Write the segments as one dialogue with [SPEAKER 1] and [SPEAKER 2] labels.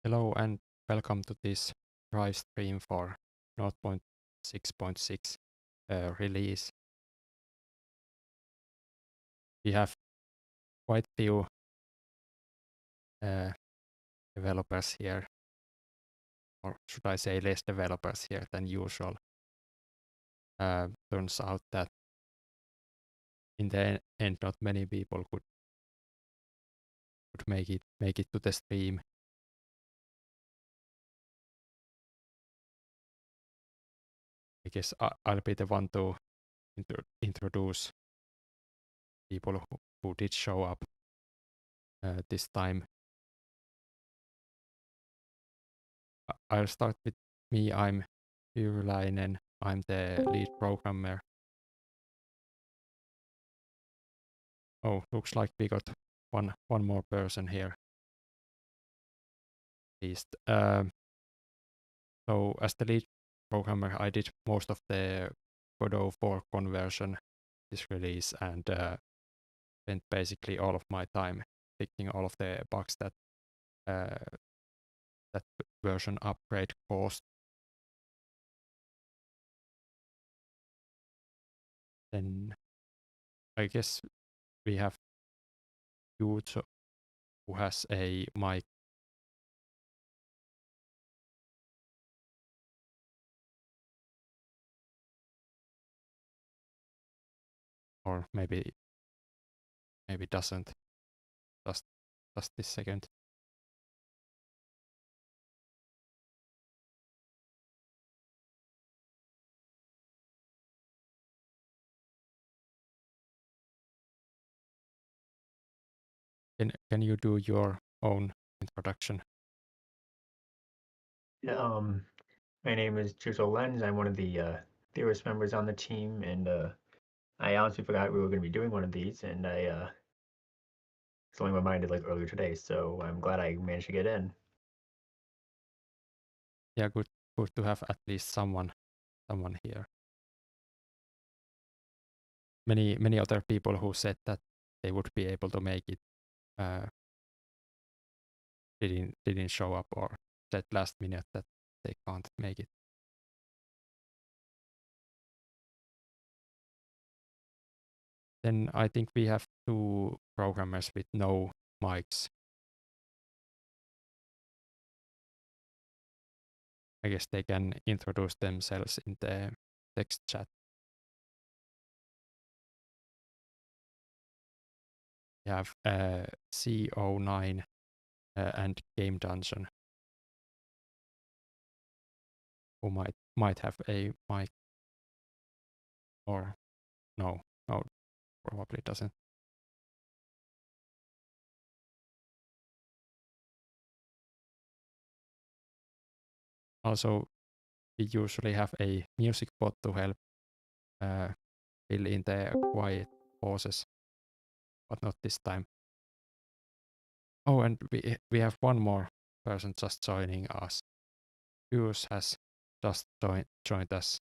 [SPEAKER 1] Hello and welcome to this dry stream for 0.6.6 release. We have quite few developers here, or should I say less developers here than usual. Turns out that in the end not many people could make it to the stream. I guess I'll be the one to introduce people who did show up this time. I'll start with me. I'm Bioluminescence. I'm the lead programmer. Oh, looks like we got one more person here. At least. So as the lead programmer, I did most of the Godot 4 conversion this release and spent basically all of my time fixing all of the bugs that that version upgrade caused. Then I guess we have Yuto who has a mic. Or maybe doesn't. Just this second. Can you do your own introduction?
[SPEAKER 2] Yeah, my name is Juso Lens. I'm one of the theorist members on the team, and I honestly forgot we were going to be doing one of these, and I it's only reminded like earlier today, so I'm glad I managed to get in.
[SPEAKER 1] Yeah, good to have at least someone here. Many other people who said that they would be able to make it didn't show up or said last minute that they can't make it. Then I think we have two programmers with no mics. I guess they can introduce themselves in the text chat. We have CO9 and Game Dungeon, who might have a mic, or no, probably doesn't. Also, we usually have a music bot to help fill in the quiet pauses, but not this time. Oh, and we have one more person just joining us. Hughes has just joined us.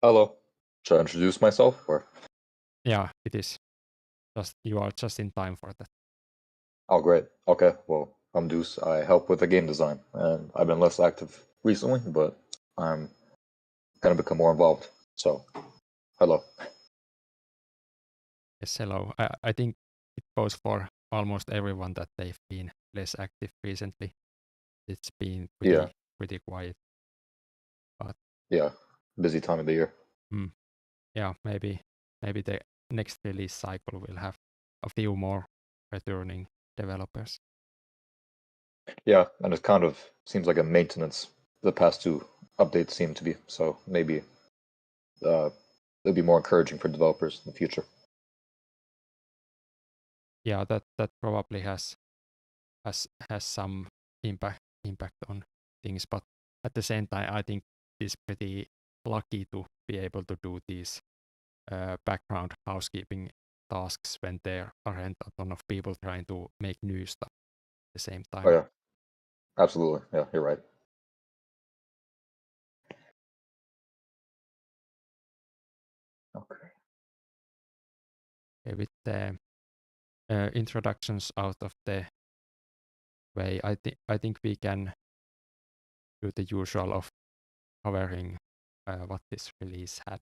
[SPEAKER 3] Hello. Should I introduce myself or?
[SPEAKER 1] Yeah, it is. You are just in time for that.
[SPEAKER 3] Oh, great. Okay. Well, I'm Deuce. I help with the game design, and I've been less active recently, but I'm gonna become more involved. So, hello.
[SPEAKER 1] Yes, hello. I think it goes for almost everyone that they've been less active recently. It's been pretty quiet. But
[SPEAKER 3] yeah, busy time of the year.
[SPEAKER 1] Yeah, maybe the next release cycle will have a few more returning developers.
[SPEAKER 3] Yeah, and it kind of seems like a maintenance. The past two updates seem to be, so maybe it'll be more encouraging for developers in the future.
[SPEAKER 1] Yeah, that probably has some impact on things, but at the same time, I think it's pretty lucky to be able to do these background housekeeping tasks when there aren't a ton of people trying to make new stuff at the same time.
[SPEAKER 3] Oh yeah, absolutely. Yeah, you're right. Okay.
[SPEAKER 1] With the introductions out of the way. I think we can do the usual of covering what this release had.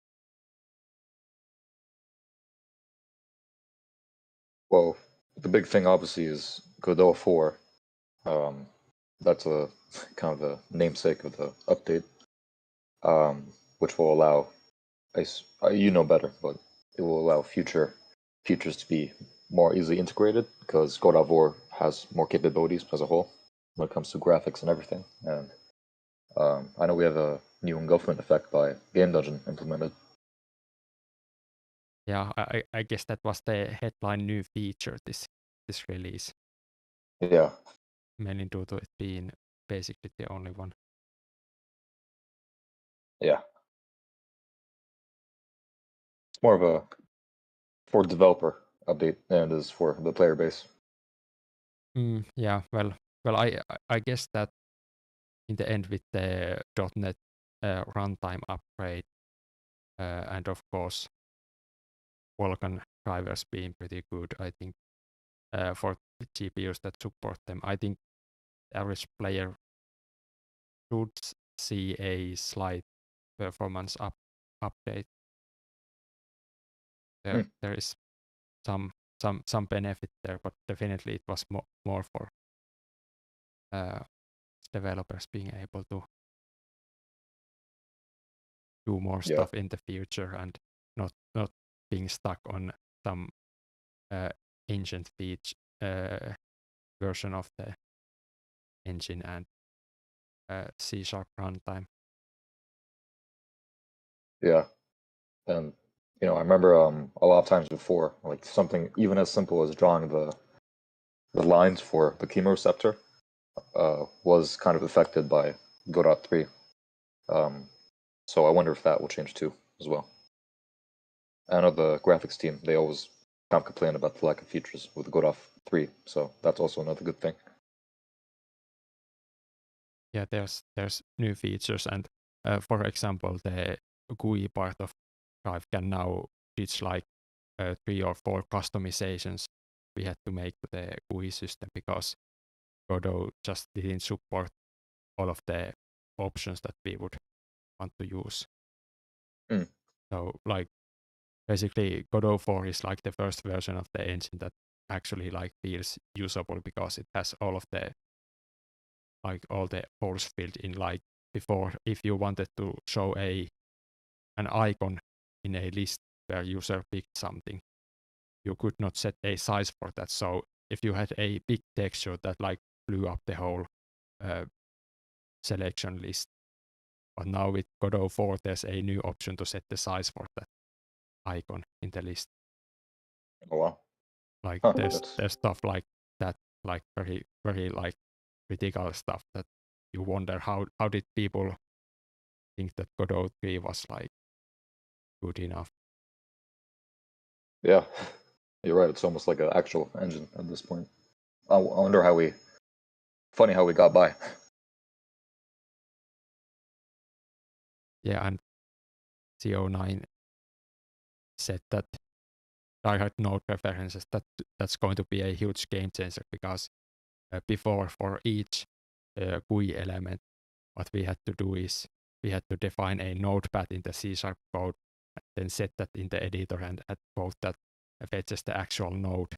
[SPEAKER 3] Well, the big thing obviously is Godot 4. That's a kind of a namesake of the update, which will allow, you know better, but it will allow future features to be more easily integrated because Godot 4 has more capabilities as a whole when it comes to graphics and everything. And I know we have a new engulfment effect by Game Dungeon implemented.
[SPEAKER 1] Yeah, I guess that was the headline new feature this release,
[SPEAKER 3] Yeah,
[SPEAKER 1] mainly due to it being basically the only one.
[SPEAKER 3] yeah. It's more of a for developer update than it is for the player base.
[SPEAKER 1] Yeah, well, I guess that in the end with the .NET runtime upgrade and of course Vulkan drivers being pretty good, I think for the GPUs that support them, I think the average player should see a slight performance update. There is some benefit there, but definitely it was more for developers being able to do more stuff in the future and not being stuck on some ancient version of the engine and C# runtime.
[SPEAKER 3] Yeah, and I remember a lot of times before, like something even as simple as drawing the lines for the chemoreceptor was kind of affected by Godot 3. So I wonder if that will change too as well. I know the graphics team, they always kind of complain about the lack of features with Godot 3, so that's also another good thing.
[SPEAKER 1] Yeah, there's new features, and for example, the GUI part of Drive can now teach like 3 or 4 customizations we had to make to the GUI system because Godot just didn't support all of the options that we would want to use. So like basically Godot 4 is like the first version of the engine that actually like feels usable because it has all of the all the force field in. Like before, if you wanted to show an icon in a list where user picked something, you could not set a size for that. So if you had a big texture that like blew up the whole selection list, but now with Godot 4 there's a new option to set the size for that icon in the list.
[SPEAKER 3] Oh wow!
[SPEAKER 1] Like there's stuff like that, like very very like critical stuff that you wonder how did people think that Godot 3 was like good enough.
[SPEAKER 3] Yeah, you're right. It's almost like an actual engine at this point. I wonder how we got by.
[SPEAKER 1] Yeah, and CO9 said that direct node references that's going to be a huge game changer because before for each GUI element, what we had to do is we had to define a node path in the C# code, and then set that in the editor and add code that fetches the actual node.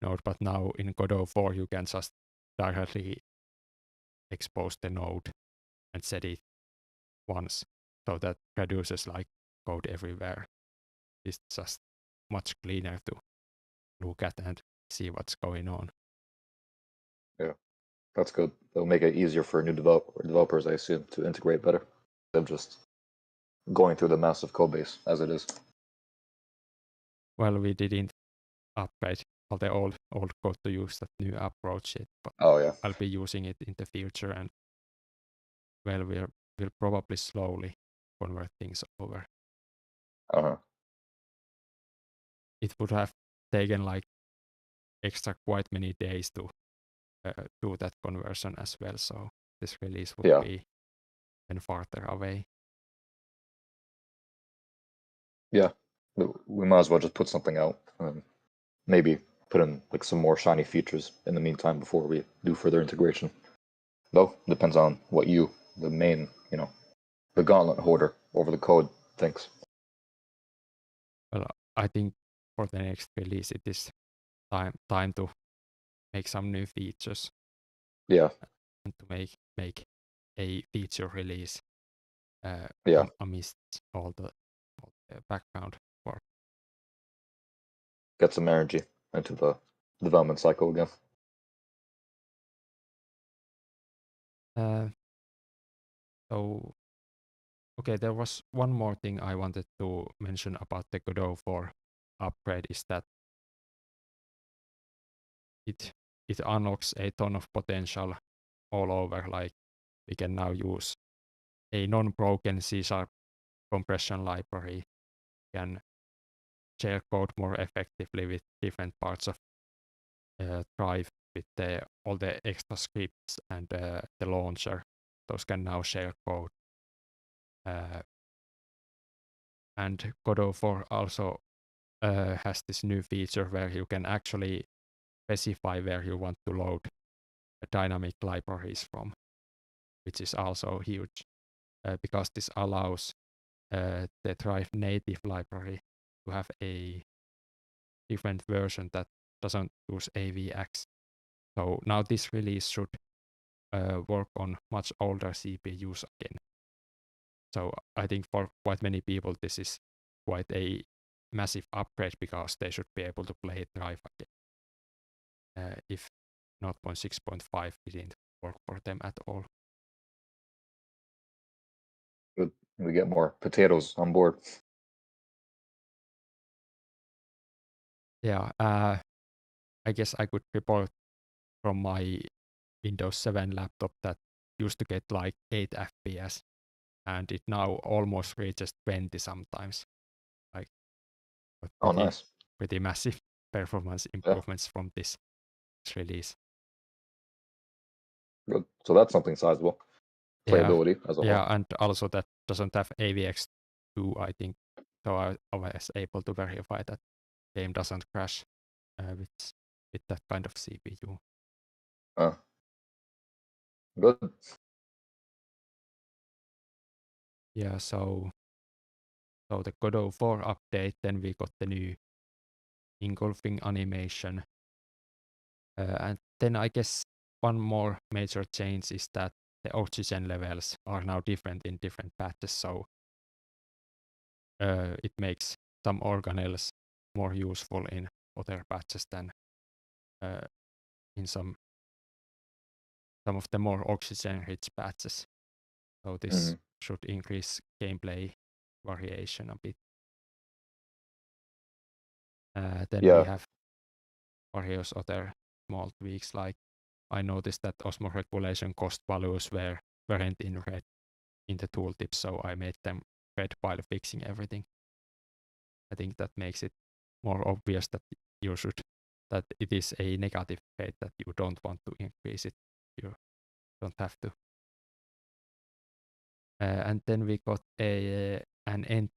[SPEAKER 1] But now in Godot 4 you can just directly expose the node and set it once, so that reduces like code everywhere. It's just much cleaner to look at and see what's going on.
[SPEAKER 3] Yeah, that's good. It'll make it easier for new developers, I assume, to integrate better instead of just going through the massive code base as it is.
[SPEAKER 1] Well, we didn't upgrade all the old code to use that new approach yet, but I'll be using it in the future, and well, we'll probably slowly convert things over. It would have taken like extra quite many days to do that conversion as well, so this release would be then farther away.
[SPEAKER 3] Yeah, we might as well just put something out and maybe put in like some more shiny features in the meantime before we do further integration. Though depends on what you, the main, the gauntlet holder over the code, thinks.
[SPEAKER 1] Well, I think for the next release it is time to make some new features.
[SPEAKER 3] Yeah.
[SPEAKER 1] And to make a feature release amidst all the background work.
[SPEAKER 3] Get some energy into the development cycle again.
[SPEAKER 1] So, okay, there was one more thing I wanted to mention about the Godot 4 upgrade is that it unlocks a ton of potential all over. Like we can now use a non-broken C# compression library, can share code more effectively with different parts of Drive with all the extra scripts and the launcher. Those can now share code. And Godot 4 also has this new feature where you can actually specify where you want to load dynamic libraries from, which is also huge because this allows the Drive native library to have a different version that doesn't use AVX. So now this release should work on much older CPUs again. So I think for quite many people this is quite a massive upgrade because they should be able to play Drive again if 0.6.5 didn't work for them at all.
[SPEAKER 3] Good. We get more potatoes on board.
[SPEAKER 1] Yeah, I guess I could report from my Windows 7 laptop that used to get like 8 FPS and it now almost reaches 20 sometimes. Like
[SPEAKER 3] Nice.
[SPEAKER 1] Pretty massive performance improvements from this release.
[SPEAKER 3] Good. So that's something sizable. Playability as a whole.
[SPEAKER 1] Yeah, and also that doesn't have AVX2, I think. So I was able to verify that game doesn't crash with that kind of CPU.
[SPEAKER 3] Good.
[SPEAKER 1] Yeah, so the Godot 4 update, then we got the new engulfing animation. And then I guess one more major change is that the oxygen levels are now different in different patches. So it makes some organelles more useful in other patches than in some of the more oxygen-rich patches. So this should increase gameplay variation a bit. Then we have various other small tweaks, like I noticed that osmoregulation cost values weren't in red in the tooltip, so I made them red while fixing everything. I think that makes it more obvious that it is a negative rate that you don't want to increase it. You don't have to. And then we got an end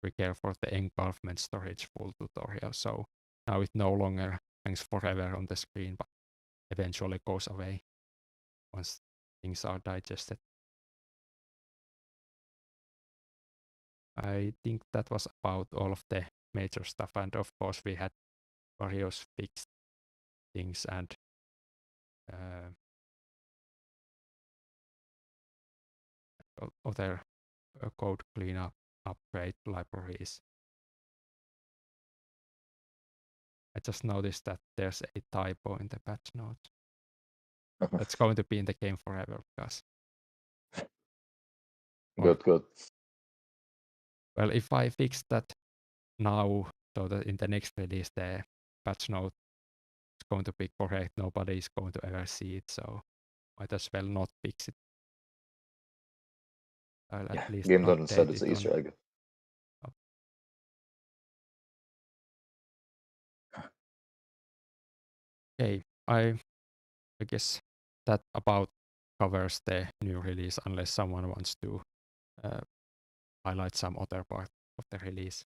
[SPEAKER 1] trigger for the engulfment storage full tutorial. So now it no longer hangs forever on the screen, but eventually goes away once things are digested. I think that was about all of the major stuff, and of course we had various fixed things and other code cleanup, upgrade libraries. I just noticed that there's a typo in the patch notes. That's going to be in the game forever because.
[SPEAKER 3] Good.
[SPEAKER 1] Well, if I fix that now, so that in the next release the patch note is going to be correct, nobody is going to ever see it, so might as well not fix it. I'll at least
[SPEAKER 3] game doesn't
[SPEAKER 1] update
[SPEAKER 3] set it's
[SPEAKER 1] it
[SPEAKER 3] an Easter egg.
[SPEAKER 1] Okay, I guess that about covers the new release, unless someone wants to highlight some other part of the release.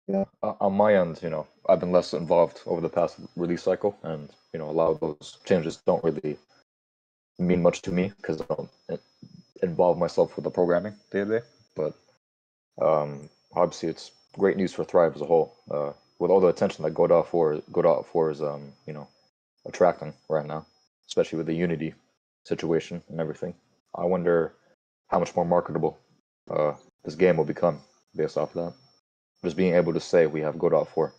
[SPEAKER 3] Yeah, on my end, I've been less involved over the past release cycle, and a lot of those changes don't really mean much to me because I don't involve myself with the programming day to day. But obviously, it's great news for Thrive as a whole. With all the attention that Godot 4 is, attracting right now, especially with the Unity situation and everything. I wonder how much more marketable this game will become based off of that. Just being able to say we have Godot 4.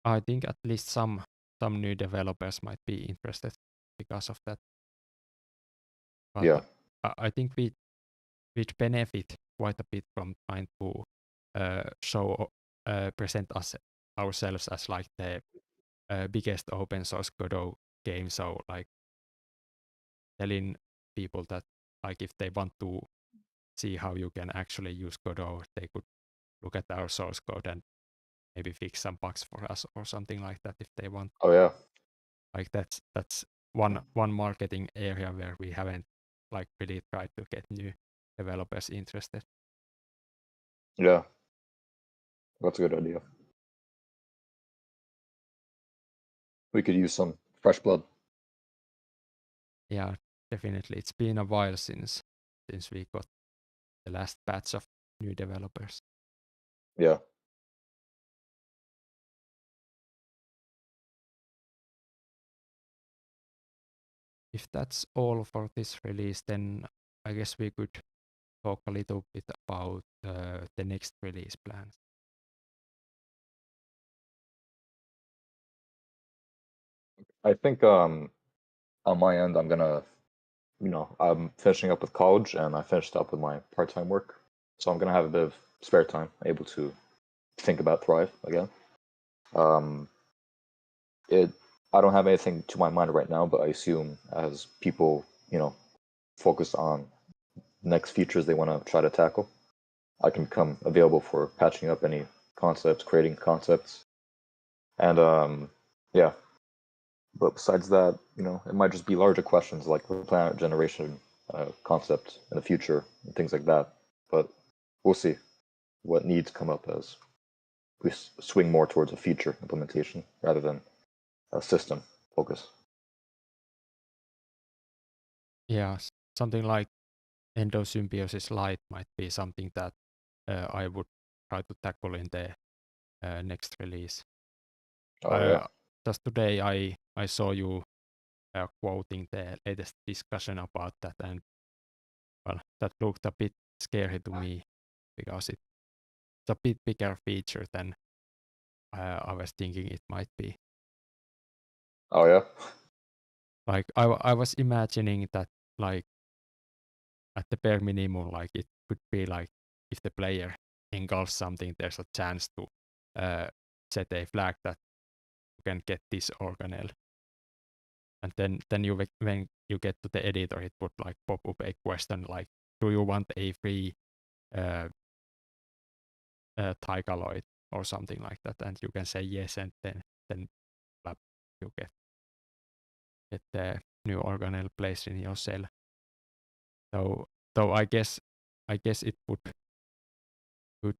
[SPEAKER 1] I think at least some new developers might be interested because of that. But
[SPEAKER 3] Yeah.
[SPEAKER 1] I think we benefit quite a bit from trying to present ourselves as like the biggest open source Godot game. So like telling people that like if they want to see how you can actually use Godot, they could look at our source code and maybe fix some bugs for us or something like that if they want.
[SPEAKER 3] Oh yeah.
[SPEAKER 1] Like that's one marketing area where we haven't like really tried to get new developers interested.
[SPEAKER 3] Yeah. That's a good idea. We could use some fresh blood.
[SPEAKER 1] Yeah, definitely. It's been a while since we got the last batch of new developers.
[SPEAKER 3] Yeah.
[SPEAKER 1] If that's all for this release, then I guess we could talk a little bit about the next release plans.
[SPEAKER 3] I think on my end I'm finishing up with college and I finished up with my part-time work. So I'm gonna have a bit of spare time, able to think about Thrive again. Um I don't have anything to my mind right now, but I assume as people, focus on next features they want to try to tackle, I can become available for patching up any concepts, creating concepts. And yeah. But besides that, it might just be larger questions like the planet generation concept in the future and things like that. But we'll see what needs come up as we swing more towards a feature implementation rather than a system focus.
[SPEAKER 1] Yeah, something like Endosymbiosis Lite might be something that I would try to tackle in the next release.
[SPEAKER 3] Oh yeah.
[SPEAKER 1] Just today I saw you quoting the latest discussion about that, and well, that looked a bit scary to me because it's a bit bigger feature than I was thinking it might be.
[SPEAKER 3] Oh yeah.
[SPEAKER 1] Like I was imagining that like at the bare minimum, like it could be like if the player engulfs something, there's a chance to set a flag that you can get this organelle. And then when you get to the editor, it would like pop up a question like, do you want a free Tigaloid or something like that? And you can say yes, and then you get the new organelle placed in your cell. So I guess it would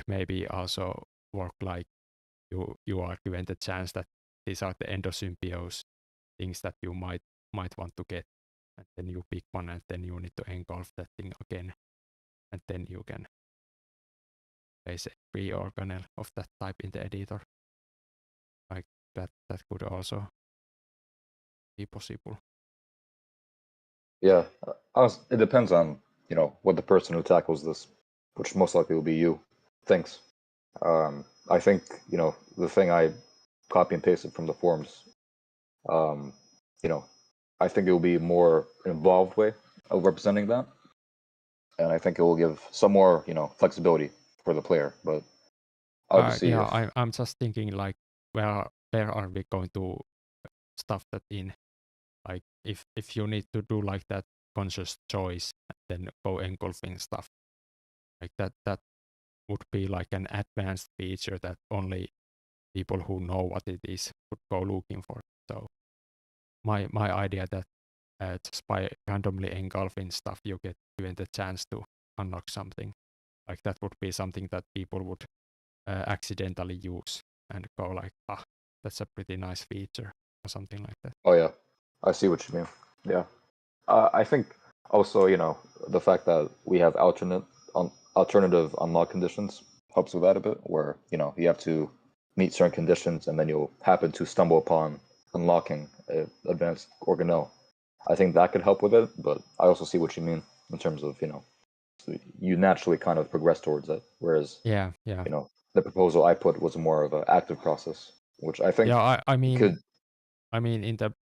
[SPEAKER 1] maybe also work like you are given the chance that these are the endosymbiosis things that you might want to get, and then you pick one, and then you need to engulf that thing again, and then you can place a free organelle of that type in the editor. Like that could also be possible.
[SPEAKER 3] Yeah. It depends on what the person who tackles this, which most likely will be you, thinks. I think the thing I copy and pasted from the forums. Um, I think it will be a more involved way of representing that, and I think it will give some more flexibility for the player. But obviously,
[SPEAKER 1] Yeah,
[SPEAKER 3] if
[SPEAKER 1] I'm just thinking like where are we going to stuff that in? Like if you need to do like that conscious choice, then go engulfing stuff like that would be like an advanced feature that only people who know what it is would go looking for. So my idea that just by randomly engulfing stuff, you get given the chance to unlock something Like that would be something that people would accidentally use and go like, that's a pretty nice feature or something like that.
[SPEAKER 3] Oh yeah, I see what you mean. Yeah, I think also the fact that we have alternative unlock conditions helps with that a bit. Where you have to meet certain conditions and then you'll happen to stumble upon unlocking an advanced organelle. I think that could help with it, but I also see what you mean in terms of you naturally kind of progress towards it. Whereas
[SPEAKER 1] Yeah.
[SPEAKER 3] the proposal I put was more of an active process, which I think
[SPEAKER 1] I mean,
[SPEAKER 3] could.
[SPEAKER 1] in the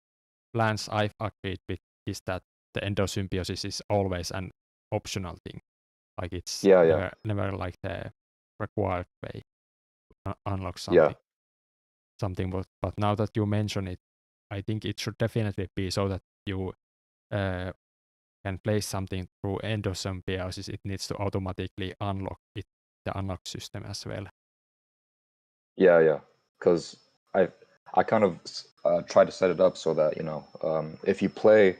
[SPEAKER 1] plans I've agreed with is that the endosymbiosis is always an optional thing. Like it's
[SPEAKER 3] Yeah.
[SPEAKER 1] never like the required way to unlock
[SPEAKER 3] Yeah.
[SPEAKER 1] something. But now that you mention it, I think it should definitely be so that you can place something through endosymbiosis. It needs to automatically unlock the unlock system as well.
[SPEAKER 3] Yeah. Because I kind of try to set it up so that if you play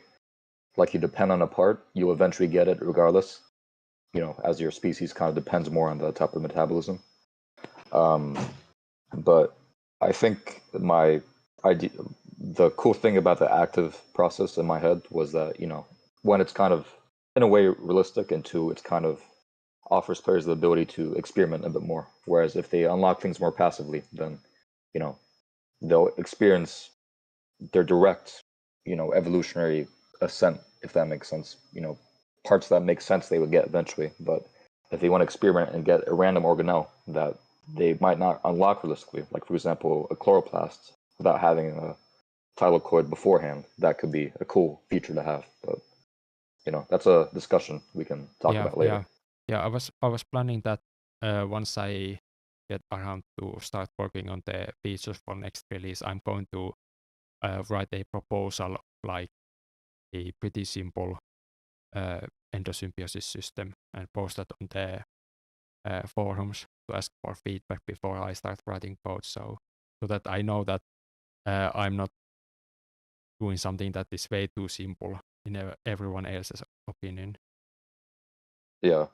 [SPEAKER 3] like you depend on a part, you'll eventually get it regardless. As your species kind of depends more on the type of metabolism. But I think the cool thing about the active process in my head was that when it's kind of in a way realistic, and two, it's kind of offers players the ability to experiment a bit more. Whereas if they unlock things more passively, then they'll experience their direct evolutionary ascent, if that makes sense. Parts that make sense they would get eventually, but if they want to experiment and get a random organelle that they might not unlock realistically, like for example a chloroplast, without having a thylakoid beforehand, that could be a cool feature to have. But that's a discussion we can talk about later.
[SPEAKER 1] Yeah. I was planning that once I get around to start working on the features for next release, I'm going to write a proposal like a pretty simple endosymbiosis system and post that on the forums to ask for feedback before I start writing code, so that I know that I'm not doing something that is way too simple in everyone else's opinion.
[SPEAKER 3] Yeah.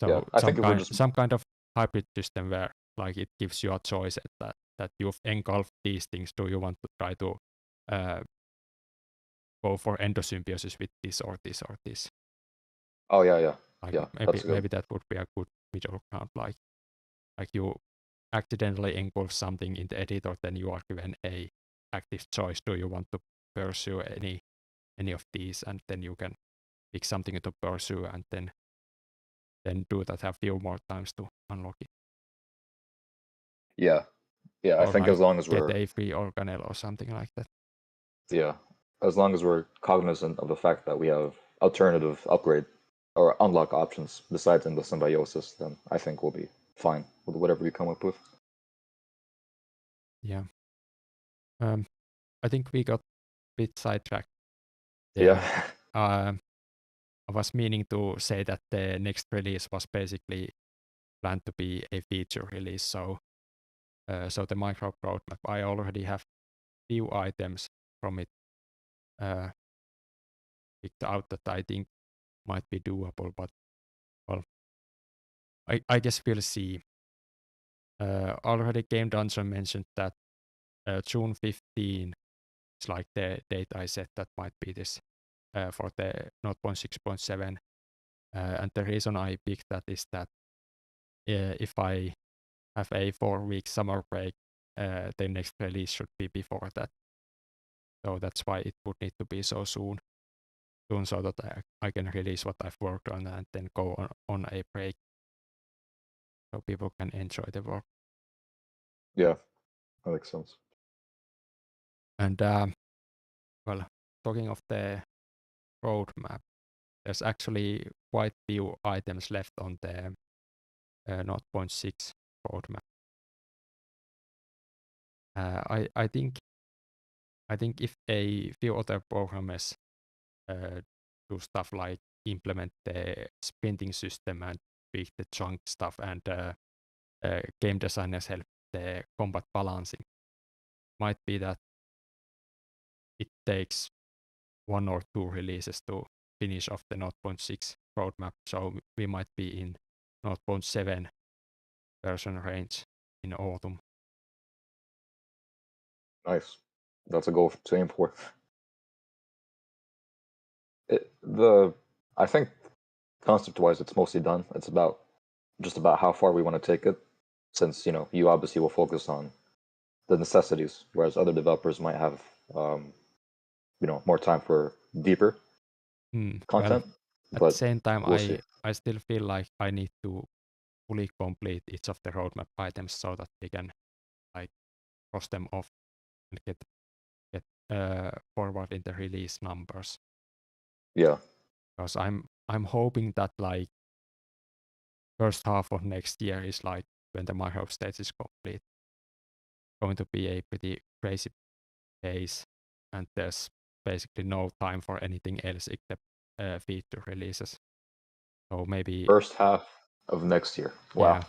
[SPEAKER 1] So
[SPEAKER 3] yeah, I think if we're just
[SPEAKER 1] some kind of hybrid system where like it gives you a choice that you've engulfed these things. Do you want to try to go for endosymbiosis with this or this or this?
[SPEAKER 3] Oh yeah.
[SPEAKER 1] Like
[SPEAKER 3] That's good.
[SPEAKER 1] maybe that would be a good middle ground. Like you accidentally engulf something in the editor, then you are given a active choice. Do you want to pursue any of these? And then you can pick something to pursue and then do that a few more times to unlock it.
[SPEAKER 3] Yeah. I think
[SPEAKER 1] like
[SPEAKER 3] as long as
[SPEAKER 1] get
[SPEAKER 3] we're
[SPEAKER 1] a free organelle or something like that.
[SPEAKER 3] Yeah, as long as we're cognizant of the fact that we have alternative upgrade or unlock options besides Endosymbiosis, then I think we'll be fine with whatever we come up with.
[SPEAKER 1] Yeah. I think we got a bit sidetracked
[SPEAKER 3] Yeah.
[SPEAKER 1] there. I was meaning to say that the next release was basically planned to be a feature release. So the micro roadmap, I already have few items from it picked out that I think might be doable, but well, I guess we'll see. Already Game Dungeon mentioned that June 15 is like the date I set that might be this for the 0.6.7. And the reason I picked that is that if I have a 4-week summer break, the next release should be before that. So that's why it would need to be so soon so that I can release what I've worked on and then go on a break so people can enjoy the work.
[SPEAKER 3] Yeah, that makes sense.
[SPEAKER 1] And well, talking of the roadmap, there's actually quite few items left on the 0.6 roadmap. I think if a few other programmers do stuff like implement the sprinting system and tweak the chunk stuff, and game designers help the combat balancing, might be that it takes 1 or 2 releases to finish off the 0.6 roadmap, so we might be in 0.7 version range in autumn.
[SPEAKER 3] Nice. That's a goal to aim for. I think concept-wise, it's mostly done. It's just about how far we want to take it, since you obviously will focus on the necessities, whereas other developers might have more time for deeper content.
[SPEAKER 1] At
[SPEAKER 3] but
[SPEAKER 1] the same time,
[SPEAKER 3] we'll see.
[SPEAKER 1] I still feel like I need to fully complete each of the roadmap items so that we can like cross them off and get forward in the release numbers.
[SPEAKER 3] Yeah.
[SPEAKER 1] Because I'm hoping that like first half of next year is like when the micro stage is complete, going to be a pretty crazy pace, and there's basically no time for anything else except feature releases. So maybe
[SPEAKER 3] First half of next year. Wow.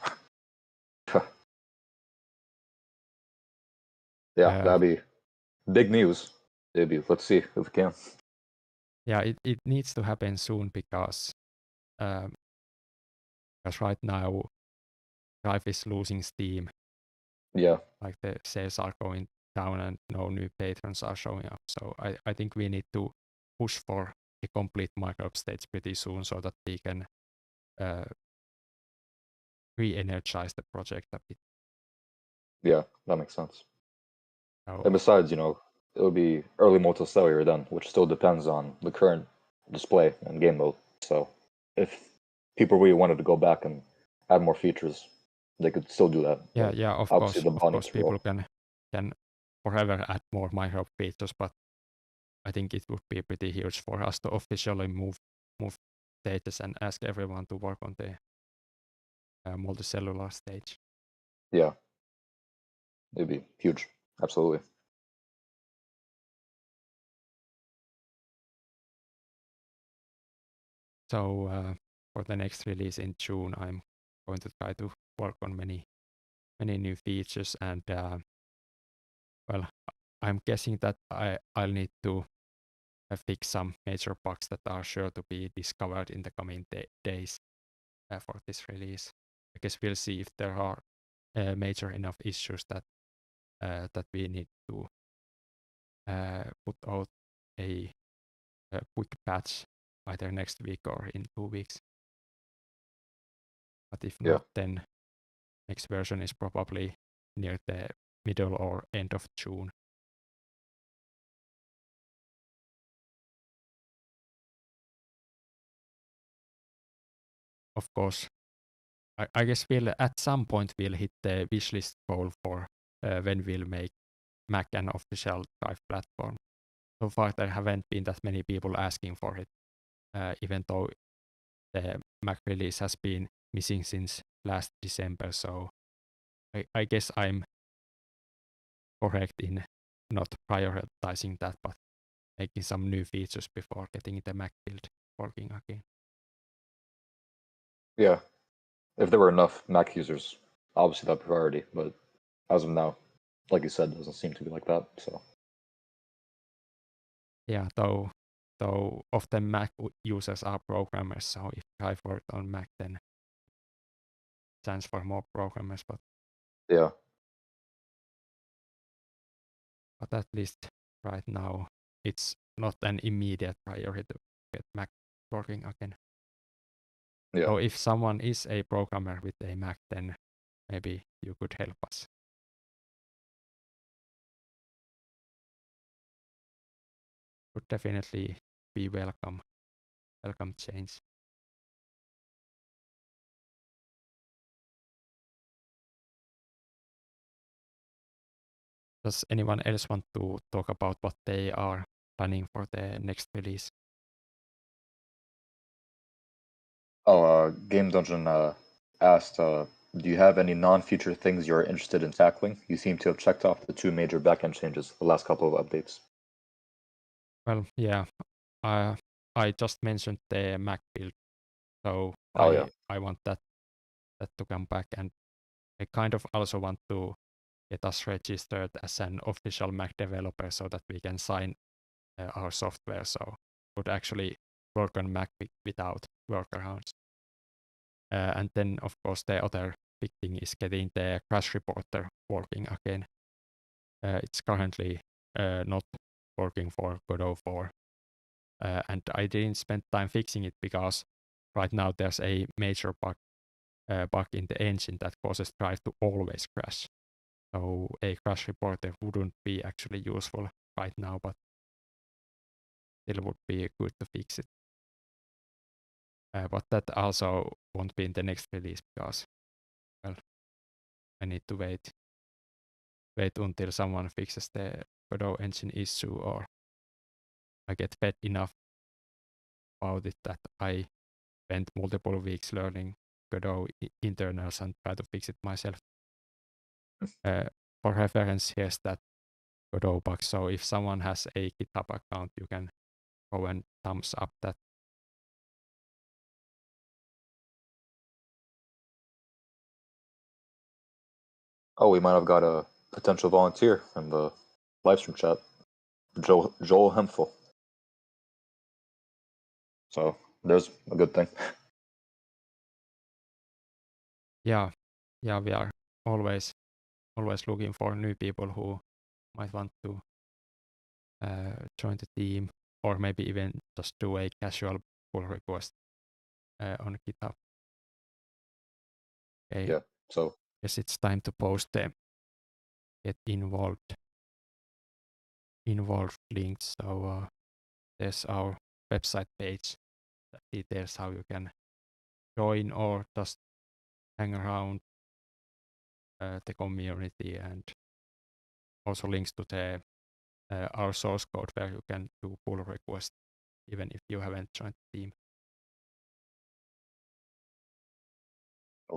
[SPEAKER 3] Yeah, that'd be big news. Maybe let's see if we can.
[SPEAKER 1] Yeah, it needs to happen soon because right now Drive is losing steam.
[SPEAKER 3] Yeah.
[SPEAKER 1] Like the sales are going down and no new patrons are showing up. So I think we need to push for a complete micro stage pretty soon so that we can re-energize the project a bit.
[SPEAKER 3] Yeah, that makes sense.
[SPEAKER 1] So,
[SPEAKER 3] And besides, it'll be early multicellular then, which still depends on the current display and game mode. So if people really wanted to go back and add more features, they could still do that.
[SPEAKER 1] yeah, of
[SPEAKER 3] obviously
[SPEAKER 1] course,
[SPEAKER 3] the ball needs to
[SPEAKER 1] people
[SPEAKER 3] roll.
[SPEAKER 1] can forever add more micro features, but I think it would be pretty huge for us to officially move stages and ask everyone to work on the multicellular stage.
[SPEAKER 3] Yeah, it'd be huge. Absolutely.
[SPEAKER 1] So for the next release in June, I'm going to try to work on many new features, and well, I'm guessing that I'll need to fix some major bugs that are sure to be discovered in the coming days for this release. I guess we'll see if there are major enough issues that we need to put out a quick patch either next week or in 2 weeks. But if not, then next version is probably near the middle or end of June. Of course, I guess at some point we'll hit the wishlist goal for when we'll make Mac an official Drive platform. So far, there haven't been that many people asking for it, even though the Mac release has been missing since last December. So I guess I'm correct in not prioritizing that, but making some new features before getting the Mac build working again.
[SPEAKER 3] Yeah. If there were enough Mac users, obviously that'd be priority, but as of now, like you said, it doesn't seem to be like that. So
[SPEAKER 1] yeah, though often Mac users are programmers, so if I've worked on Mac, then chance for more programmers, but
[SPEAKER 3] yeah.
[SPEAKER 1] But at least right now, it's not an immediate priority to get Mac working again.
[SPEAKER 3] Yeah.
[SPEAKER 1] So if someone is a programmer with a Mac, then maybe you could help us. Would definitely be welcome change. Does anyone else want to talk about what they are planning for the next release?
[SPEAKER 3] Game Dungeon asked, do you have any non-feature things you're interested in tackling? You seem to have checked off the 2 major backend changes, the last couple of updates.
[SPEAKER 1] Well, yeah, I just mentioned the Mac build, so
[SPEAKER 3] yeah.
[SPEAKER 1] I want that to come back, and I kind of also want to get us registered as an official Mac developer so that we can sign our software, so would actually work on Mac without workarounds. And then, of course, the other big thing is getting the crash reporter working again. It's currently not working for Godot 4. And I didn't spend time fixing it because right now there's a major bug in the engine that causes Drive to always crash. So a crash reporter wouldn't be actually useful right now, but still would be good to fix it. But that also won't be in the next release because, well, I need to wait until someone fixes the Godot engine issue, or I get fed enough about it that I spent multiple weeks learning Godot internals and try to fix it myself. For reference, here's that Godot bug. So if someone has a GitHub account, you can go and thumbs up that.
[SPEAKER 3] Oh, we might have got a potential volunteer in the livestream chat, Joel Hemphill. So there's a good thing.
[SPEAKER 1] Yeah, we are always looking for new people who might want to join the team, or maybe even just do a casual pull request on GitHub. Okay.
[SPEAKER 3] Yeah. So
[SPEAKER 1] Guess it's time to post the get involved links. So there's our website page that details how you can join or just hang around the community, and also links to the our source code where you can do pull request even if you haven't joined the team.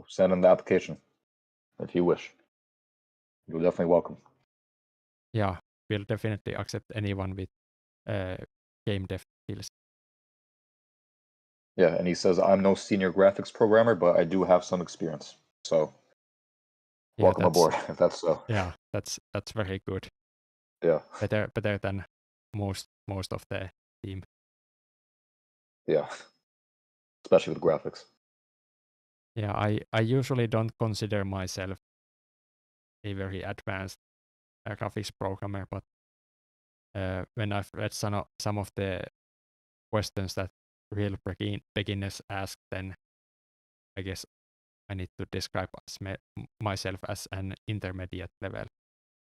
[SPEAKER 3] send in the application if you wish. You're definitely welcome.
[SPEAKER 1] Yeah, we'll definitely accept anyone with game dev skills.
[SPEAKER 3] Yeah, and he says, I'm no senior graphics programmer, but I do have some experience. So
[SPEAKER 1] Yeah,
[SPEAKER 3] welcome aboard, if that's so.
[SPEAKER 1] Yeah, that's very good.
[SPEAKER 3] Yeah.
[SPEAKER 1] Better than most of the team.
[SPEAKER 3] Yeah. Especially with graphics.
[SPEAKER 1] Yeah, I usually don't consider myself a very advanced graphics programmer, but when I've read some of the questions that real beginners ask, then I guess I need to describe myself as an intermediate level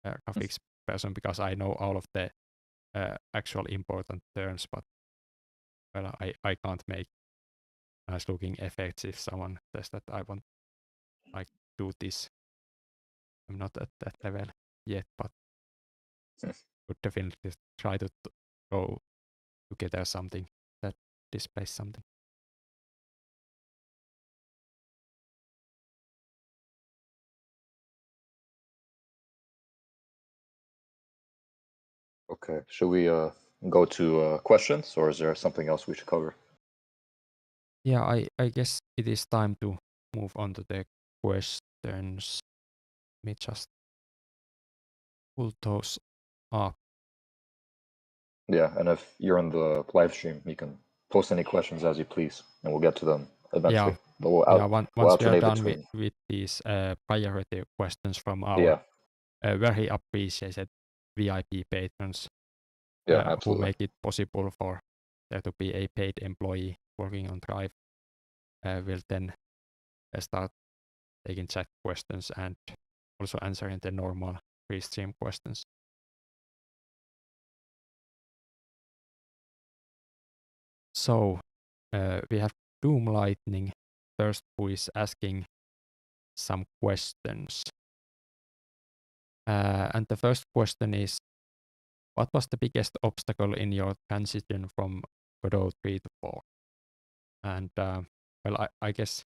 [SPEAKER 1] graphics person, because I know all of the actual important terms, but well, I can't make nice looking effects if someone says that I want like do this. I'm not at that level yet, but would definitely try to go together something that displays something.
[SPEAKER 3] Okay. Should we go to questions, or is there something else we should cover?
[SPEAKER 1] Yeah, I guess it is time to move on to the questions. Let me just pull those up.
[SPEAKER 3] Yeah, and if you're in the live stream, you can post any questions as you please, and we'll get to them eventually. But we'll
[SPEAKER 1] Once we are
[SPEAKER 3] alternate
[SPEAKER 1] done
[SPEAKER 3] between.
[SPEAKER 1] with these priority questions from our very appreciated VIP patrons
[SPEAKER 3] Yeah,
[SPEAKER 1] who
[SPEAKER 3] absolutely.
[SPEAKER 1] make it possible for there to be a paid employee working on Drive, we'll then start taking chat questions and also answering the normal free stream questions. So we have Doom Lightning first, who is asking some questions. And the first question is, what was the biggest obstacle in your transition from Godot 3 to 4? And well, I guess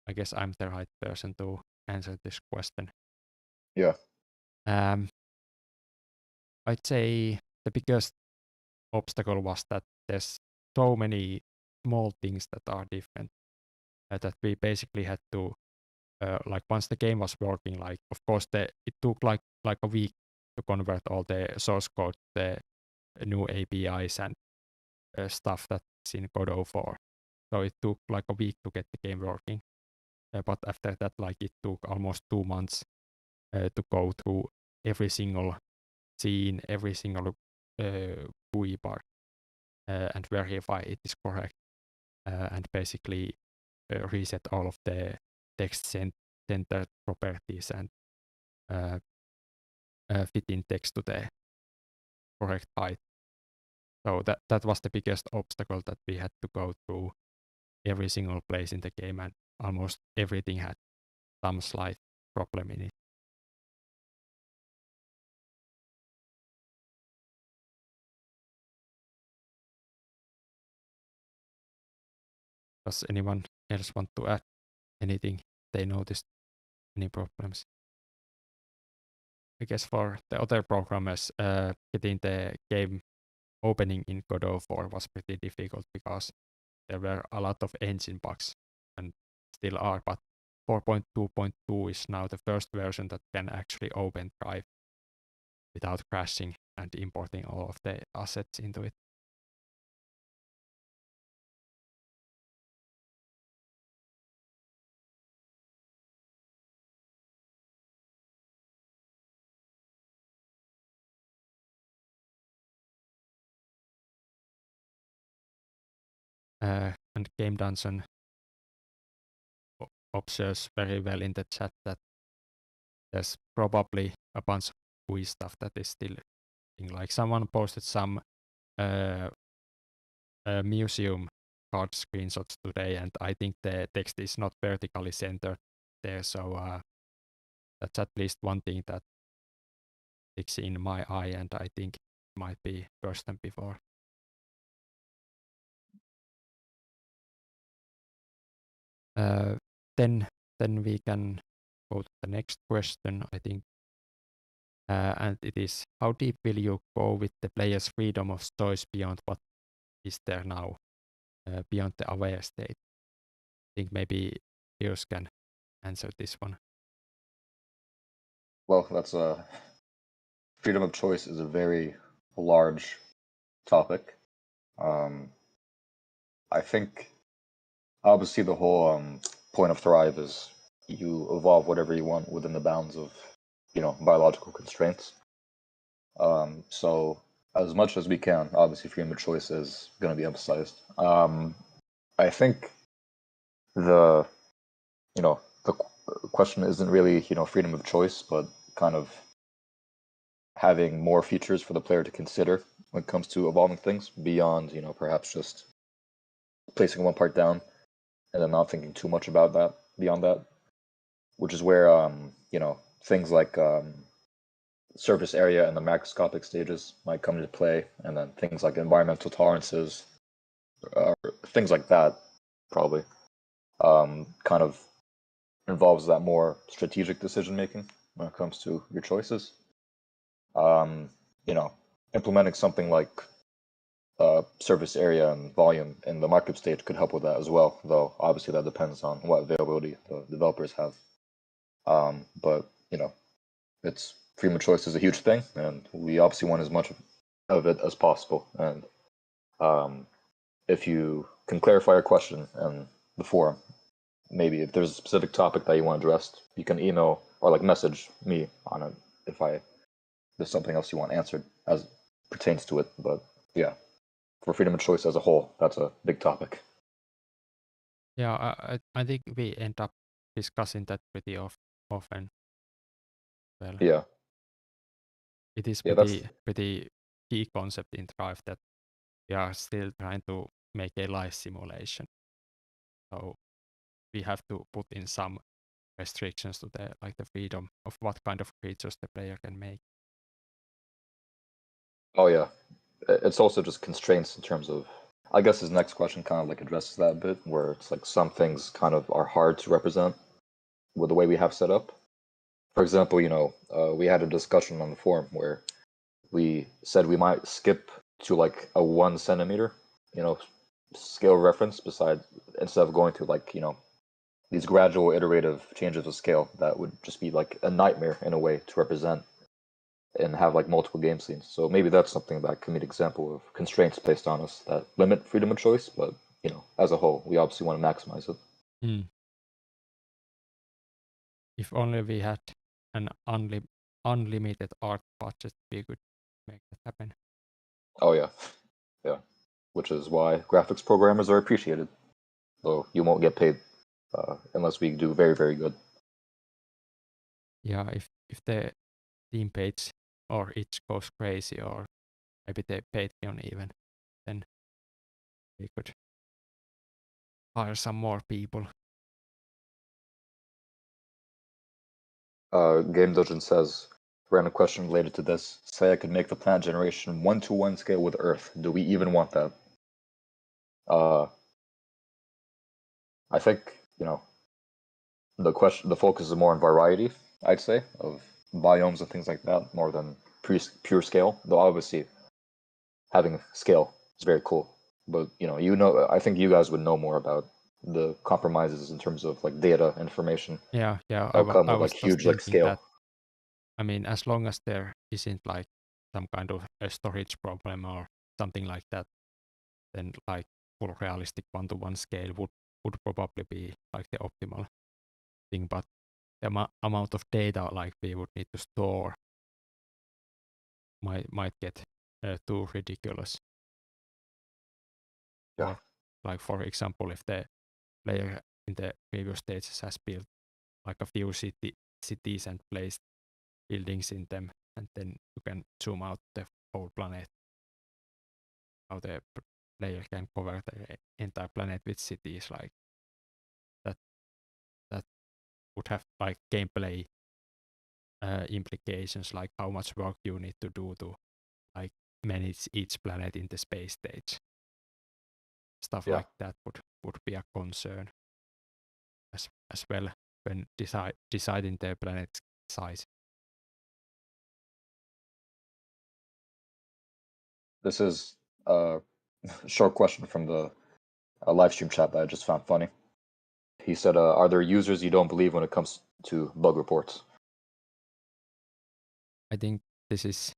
[SPEAKER 1] I'm the right person to answer this question.
[SPEAKER 3] Yeah.
[SPEAKER 1] I'd say the biggest obstacle was that there's so many small things that are different that we basically had to like once the game was working, like of course it took like a week to convert all the source code, the new APIs and stuff that's in Godot 4. So it took like a week to get the game working. but after that, like it took almost 2 months to go through every single scene, every single GUI bar, and verify it is correct, and basically reset all of the text-centered properties and fitting text to the correct height. So that was the biggest obstacle that we had to go through every single place in the game, and almost everything had some slight problem in it. Does anyone else want to add anything they noticed? Any problems? I guess for the other programmers, getting the game opening in Godot 4 was pretty difficult because there were a lot of engine bugs and still are, but 4.2.2 is now the first version that can actually open Drive without crashing and importing all of the assets into it. And Game Dungeon observes very well in the chat that there's probably a bunch of GUI stuff that is still, like someone posted some museum card screenshots today, and I think the text is not vertically centered there, so that's at least one thing that sticks in my eye, and I think might be worse than before. Then we can go to the next question, I think. And it is, how deep will you go with the player's freedom of choice beyond what is there now, beyond the aware state? I think maybe Piers can answer this one.
[SPEAKER 3] Well, that's freedom of choice is a very large topic. I think obviously the whole point of Thrive is you evolve whatever you want within the bounds of, biological constraints. So as much as we can, obviously freedom of choice is going to be emphasized. I think the question isn't really, freedom of choice, but kind of having more features for the player to consider when it comes to evolving things beyond, perhaps just placing one part down and then not thinking too much about that beyond that, which is where, things like surface area and the macroscopic stages might come into play, and then things like environmental tolerances, things like that probably kind of involves that more strategic decision making when it comes to your choices. Implementing something like surface area and volume in the markup stage could help with that as well, though obviously that depends on what availability the developers have. But it's freedom of choice is a huge thing, and we obviously want as much of it as possible. And if you can clarify your question in the forum, maybe if there's a specific topic that you want addressed, you can email or message me on it if there's something else you want answered as pertains to it. But yeah, for freedom of choice as a whole, that's a big topic.
[SPEAKER 1] Yeah, I think we end up discussing that pretty often. Well,
[SPEAKER 3] yeah,
[SPEAKER 1] it is
[SPEAKER 3] that's
[SPEAKER 1] pretty key concept in Thrive that we are still trying to make a life simulation. So we have to put in some restrictions to the freedom of what kind of creatures the player can make.
[SPEAKER 3] Oh yeah, it's also just constraints in terms of, I guess his next question kind of addresses that a bit, where it's some things kind of are hard to represent with the way we have set up. For example, we had a discussion on the forum where we said we might skip to a 1 centimeter, scale reference instead of going to these gradual iterative changes of scale that would just be a nightmare in a way to represent and have multiple game scenes. So maybe that's something that can be an example of constraints placed on us that limit freedom of choice, but as a whole, we obviously want to maximize it.
[SPEAKER 1] if only we had an unlimited art budget, we could make that happen.
[SPEAKER 3] Oh yeah, yeah. Which is why graphics programmers are appreciated. Though you won't get paid unless we do very, very good.
[SPEAKER 1] Yeah, if the team page or it goes crazy, or maybe the Patreon even, then we could hire some more people.
[SPEAKER 3] Game Dungeon says, random question related to this. Say I could make the planet generation 1-to-1 scale with Earth. Do we even want that? I think, the focus is more on variety, I'd say, of biomes and things like that, more than pure scale. Though obviously having scale is very cool. But I think you guys would know more about the compromises in terms of like data information.
[SPEAKER 1] Yeah,
[SPEAKER 3] That'll come
[SPEAKER 1] I
[SPEAKER 3] with
[SPEAKER 1] was
[SPEAKER 3] like
[SPEAKER 1] just
[SPEAKER 3] huge like
[SPEAKER 1] thinking
[SPEAKER 3] scale.
[SPEAKER 1] that, I mean, as long as there isn't like some kind of a storage problem or something like that, then like full realistic 1-to-1 scale would probably be like the optimal thing. But the amount of data like we would need to store might get too ridiculous.
[SPEAKER 3] Yeah.
[SPEAKER 1] Or, like for example, if the player in the previous stages has built like a few cities and placed buildings in them, and then you can zoom out the whole planet. How the player can cover the entire planet with cities, like that would have like gameplay implications, like how much work you need to do to like manage each planet in the space stage. Stuff
[SPEAKER 3] Yeah.
[SPEAKER 1] like that would be a concern as well when deciding the planet's size.
[SPEAKER 3] This is a short question from the live stream chat that I just found funny. He said, are there users you don't believe when it comes to bug reports?
[SPEAKER 1] I think this is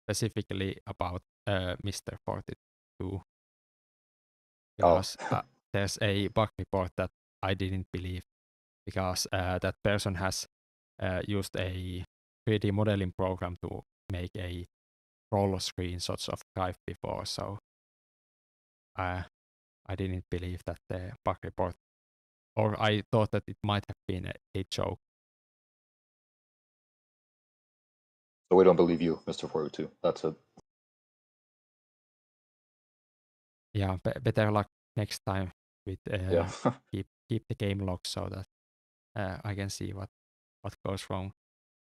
[SPEAKER 1] specifically about Mr. 42, because there's a bug report that I didn't believe, because that person has used a 3D modeling program to make a roll screenshots of Drive before, so I didn't believe that the bug report, or I thought that it might have been a joke.
[SPEAKER 3] So we don't believe you, Mr. 42. That's it.
[SPEAKER 1] Yeah, better luck next time with
[SPEAKER 3] Yeah.
[SPEAKER 1] keep the game log so that I can see what goes wrong.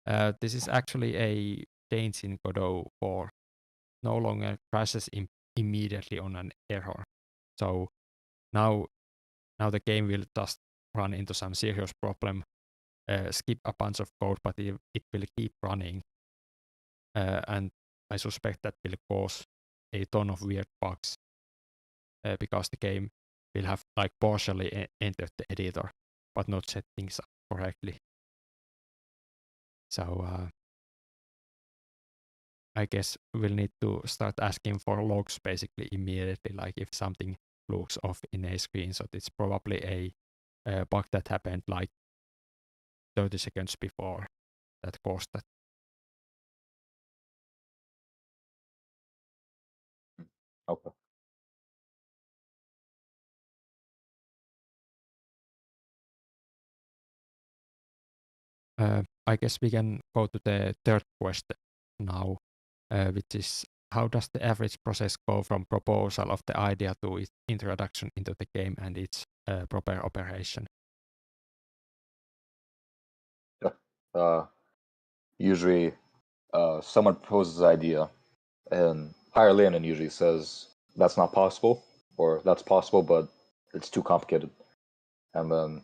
[SPEAKER 1] This is actually a change in Godot 4. No longer crashes immediately on an error. So now the game will just run into some serious problem, skip a bunch of code, but it will keep running. And I suspect that will cause a ton of weird bugs, because the game will have like partially entered the editor, but not set things up correctly. So I guess we'll need to start asking for logs basically immediately. Like if something looks off in a screenshot, it's probably a bug that happened like 30 seconds before that caused that.
[SPEAKER 3] Okay.
[SPEAKER 1] I guess we can go to the third question now, which is, how does the average process go from proposal of the idea to its introduction into the game and its proper operation?
[SPEAKER 3] Yeah. Usually, someone proposes an idea, and higher Lenin usually says that's not possible, or that's possible, but it's too complicated. And then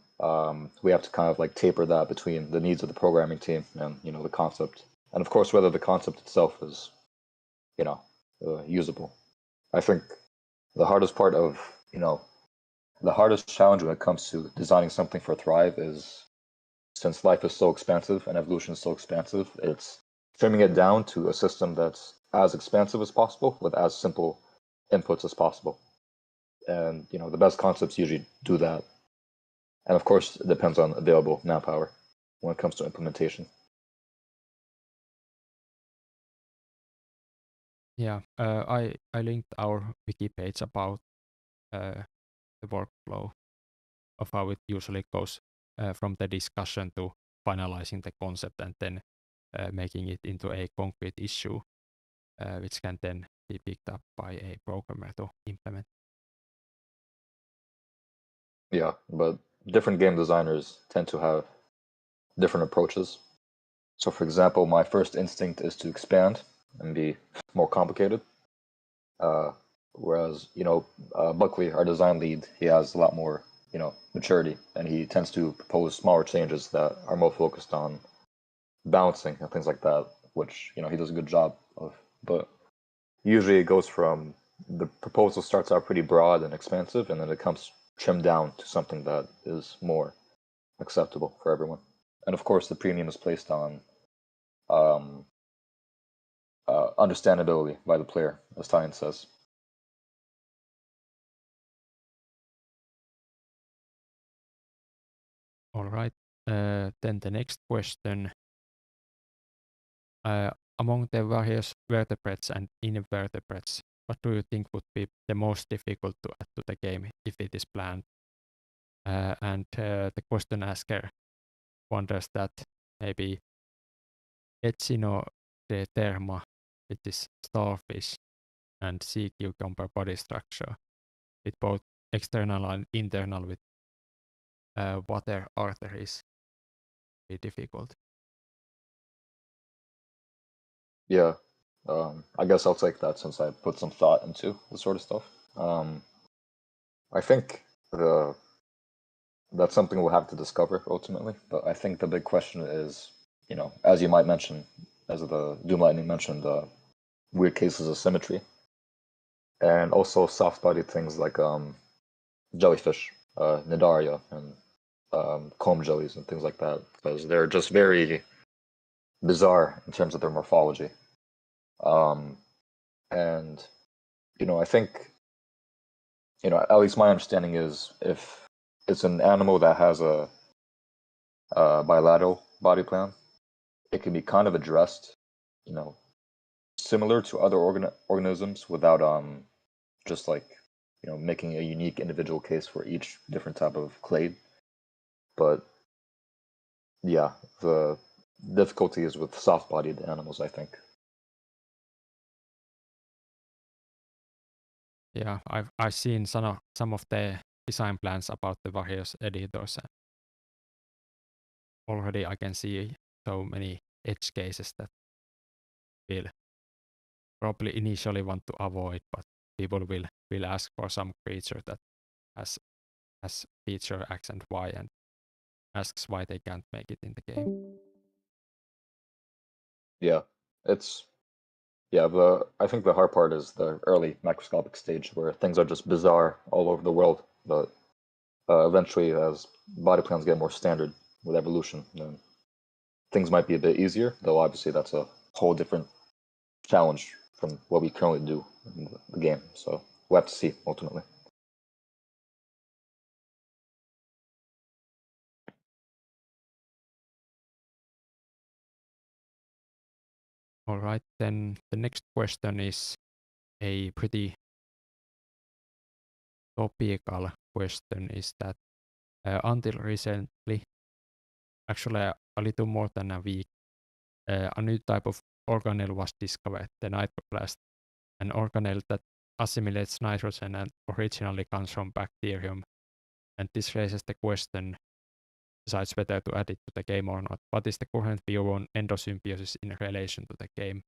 [SPEAKER 3] we have to kind of like taper that between the needs of the programming team and the concept, and of course whether the concept itself is usable. I think the hardest part of the hardest challenge when it comes to designing something for Thrive is, since life is so expansive and evolution is so expansive, it's trimming it down to a system that's as expansive as possible with as simple inputs as possible. And the best concepts usually do that. And of course, it depends on available manpower. when it comes to implementation.
[SPEAKER 1] Yeah, I linked our wiki page about the workflow of how it usually goes from the discussion to finalizing the concept and then making it into a concrete issue, which can then be picked up by a programmer to implement.
[SPEAKER 3] Yeah, but different game designers tend to have different approaches. So, for example, my first instinct is to expand and be more complicated. Whereas, Buckley, our design lead, he has a lot more, maturity, and he tends to propose smaller changes that are more focused on balancing and things like that, which, he does a good job of. But usually it goes from the proposal starts out pretty broad and expansive, and then it comes trimmed down to something that is more acceptable for everyone. And of course, the premium is placed on understandability by the player, as Tyan says.
[SPEAKER 1] All right. Then the next question. Among the various vertebrates and invertebrates, what do you think would be the most difficult to add to the game if it is planned? And the question asker wonders that maybe Echinoderma, which is starfish, and sea cucumber body structure, with both external and internal with water arteries, be difficult.
[SPEAKER 3] Yeah, I guess I'll take that since I put some thought into this sort of stuff. I think that's something we'll have to discover ultimately, but I think the big question is, as you might mention, as the Doom Lightning mentioned, weird cases of symmetry, and also soft-bodied things like jellyfish, Nidaria, and comb jellies and things like that, because they're just very bizarre in terms of their morphology. And I think, at least my understanding is if it's an animal that has a bilateral body plan, it can be kind of addressed, similar to other organisms without just like making a unique individual case for each different type of clade. But yeah, the difficulty is with soft-bodied animals, I think.
[SPEAKER 1] Yeah, I've seen some of the design plans about the various editors, and already I can see so many edge cases that we'll probably initially want to avoid, but people will ask for some creature that has feature X and Y and asks why they can't make it in the game.
[SPEAKER 3] Yeah, I think the hard part is the early macroscopic stage where things are just bizarre all over the world. But eventually, as body plans get more standard with evolution, then things might be a bit easier. Though obviously, that's a whole different challenge from what we currently do in the game. So we'll have to see ultimately.
[SPEAKER 1] All right, then the next question is a pretty topical question. Is that until recently, actually a little more than a week, a new type of organelle was discovered, the nitroblast, an organelle that assimilates nitrogen and originally comes from bacterium. And this raises the question, besides whether to add it to the game or not, what is the current view on endosymbiosis in relation to the game?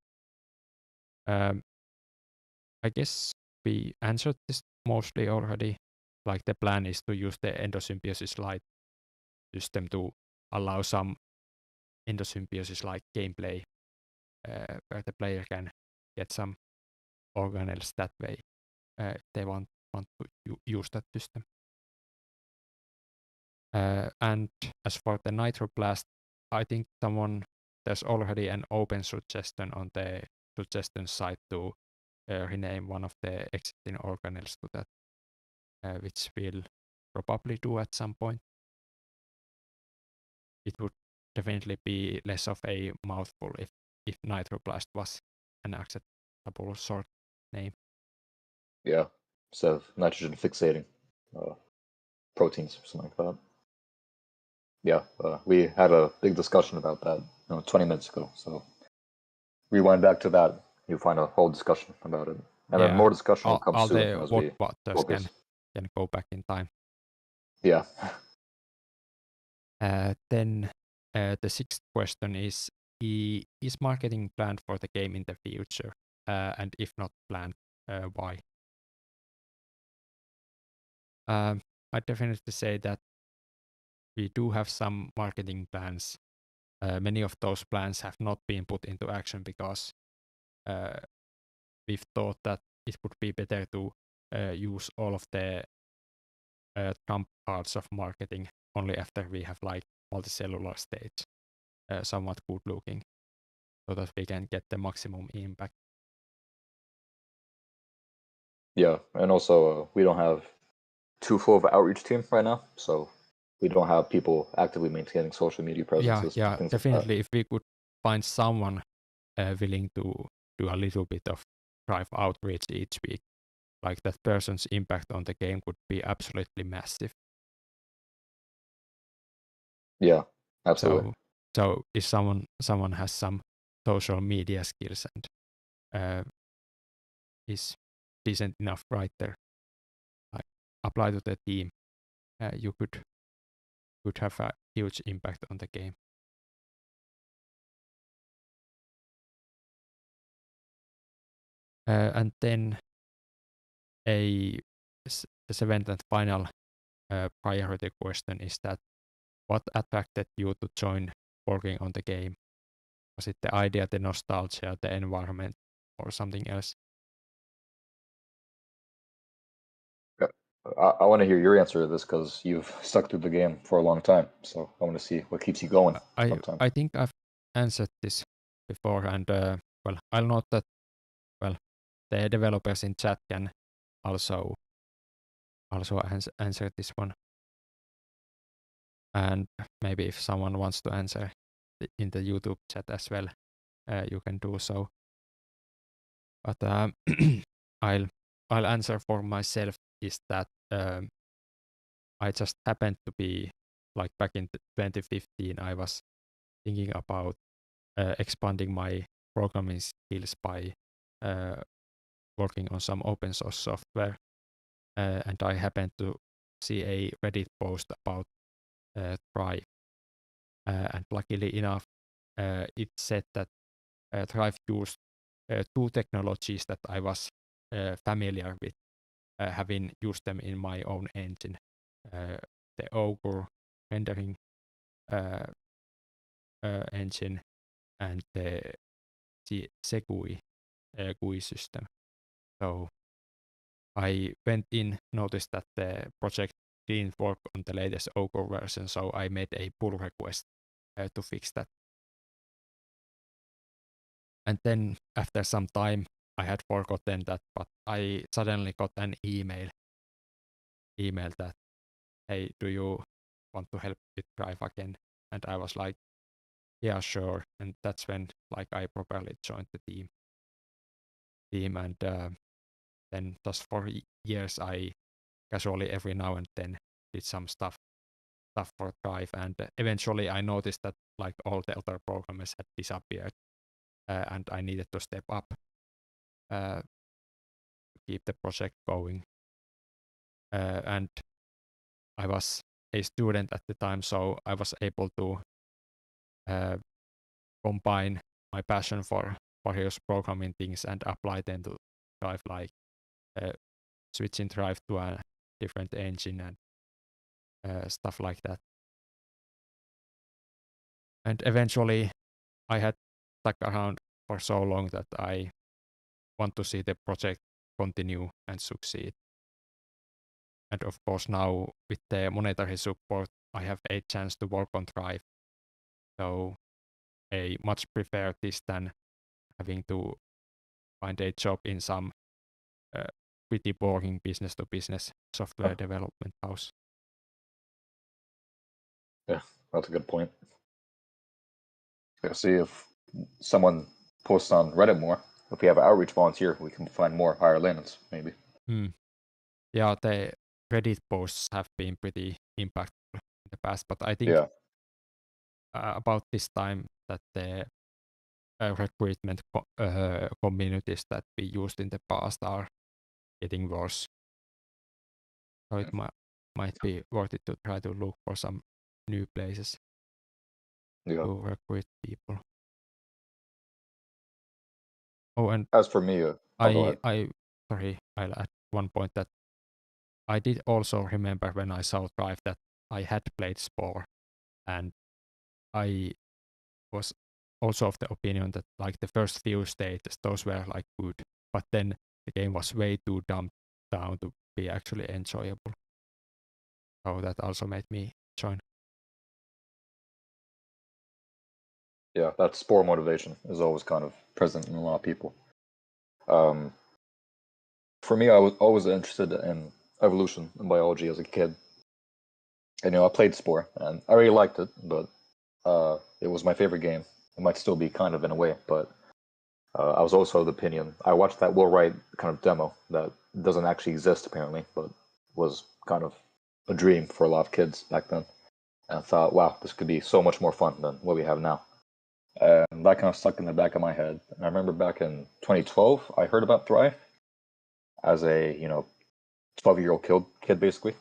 [SPEAKER 1] I guess we answered this mostly already. Like the plan is to use the endosymbiosis light system to allow some endosymbiosis like gameplay where the player can get some organelles that way if they want to use that system. And as for the nitroblast, I think there's already an open suggestion on the suggestion site to rename one of the existing organelles to that, which we'll probably do at some point. It would definitely be less of a mouthful if Nitroblast was an acceptable short name.
[SPEAKER 3] Yeah, instead of nitrogen fixating proteins or something like that. Yeah, we had a big discussion about that 20 minutes ago. So rewind back to that, you'll find a whole discussion about it. And then more discussion will come
[SPEAKER 1] all
[SPEAKER 3] soon
[SPEAKER 1] the
[SPEAKER 3] as we
[SPEAKER 1] watchers
[SPEAKER 3] focus.
[SPEAKER 1] can go back in time.
[SPEAKER 3] Yeah.
[SPEAKER 1] Then the sixth question is marketing planned for the game in the future? And if not planned, why? I'd definitely say that we do have some marketing plans. Many of those plans have not been put into action because we've thought that it would be better to use all of the trump parts of marketing only after we have like multicellular stage somewhat good looking, so that we can get the maximum impact.
[SPEAKER 3] Yeah, and also we don't have too full of an outreach team right now, so we don't have people actively maintaining social media presences.
[SPEAKER 1] Yeah,
[SPEAKER 3] things
[SPEAKER 1] definitely.
[SPEAKER 3] Like
[SPEAKER 1] if we could find someone willing to do a little bit of drive outreach each week, like that person's impact on the game could be absolutely massive.
[SPEAKER 3] Yeah, absolutely.
[SPEAKER 1] So if someone has some social media skills and is decent enough writer, like apply to the team, you could have a huge impact on the game. And then the seventh and final priority question is that what attracted you to join working on the game? Was it the idea, the nostalgia, the environment, or something else?
[SPEAKER 3] I want to hear your answer to this because you've stuck through the game for a long time. So I want to see what keeps you going.
[SPEAKER 1] I think I've answered this before, and well, I'll note that the developers in chat can also answer this one, and maybe if someone wants to answer in the YouTube chat as well, you can do so. But I'll answer for myself is that I just happened to be like back in 2015. I was thinking about expanding my programming skills by working on some open source software, and I happened to see a Reddit post about Thrive, and luckily enough, it said that Thrive used two technologies that I was familiar with, having used them in my own engine, the Ogre rendering engine and the Segui GUI system. So I went in, noticed that the project didn't work on the latest Ogre version, so I made a pull request to fix that. And then after some time, I had forgotten that, but I suddenly got an email that, hey, do you want to help with Drive again? And I was like, yeah, sure. And that's when like I properly joined the team. And then just for years, I casually every now and then did some stuff for Drive, and eventually I noticed that like all the other programmers had disappeared, and I needed to step up, keep the project going. And I was a student at the time, so I was able to combine my passion for various programming things and apply them to Drive, like switching Drive to a different engine and stuff like that. And eventually, I had stuck around for so long that I want to see the project continue and succeed. And of course, now with the monetary support, I have a chance to work on Drive. So I much prefer this than having to find a job in some pretty boring business-to-business software development house.
[SPEAKER 3] Yeah, that's a good point. Yeah, see if someone posts on Reddit more. If we have an outreach volunteer, we can find more higher lands, maybe.
[SPEAKER 1] Yeah, the Reddit posts have been pretty impactful in the past, but I think
[SPEAKER 3] Yeah.
[SPEAKER 1] about this time that the recruitment communities that we used in the past are getting worse. So it might be worth it to try to look for some new places
[SPEAKER 3] Yeah.
[SPEAKER 1] to recruit people. Oh, and
[SPEAKER 3] As for me, go ahead.
[SPEAKER 1] I'll add one point that I did also remember when I saw Drive that I had played Spore, and I was also of the opinion that like the first few stages, those were like good, but then the game was way too dumbed down to be actually enjoyable. So that also made me join.
[SPEAKER 3] Yeah, that Spore motivation is always kind of present in a lot of people. For me, I was always interested in evolution and biology as a kid. And, I played Spore, and I really liked it, but it was my favorite game. It might still be kind of in a way, but I was also of the opinion. I watched that Will Wright kind of demo that doesn't actually exist apparently, but was kind of a dream for a lot of kids back then. And I thought, wow, this could be so much more fun than what we have now. And that kind of stuck in the back of my head. And I remember back in 2012, I heard about Thrive as a 12-year-old kid basically,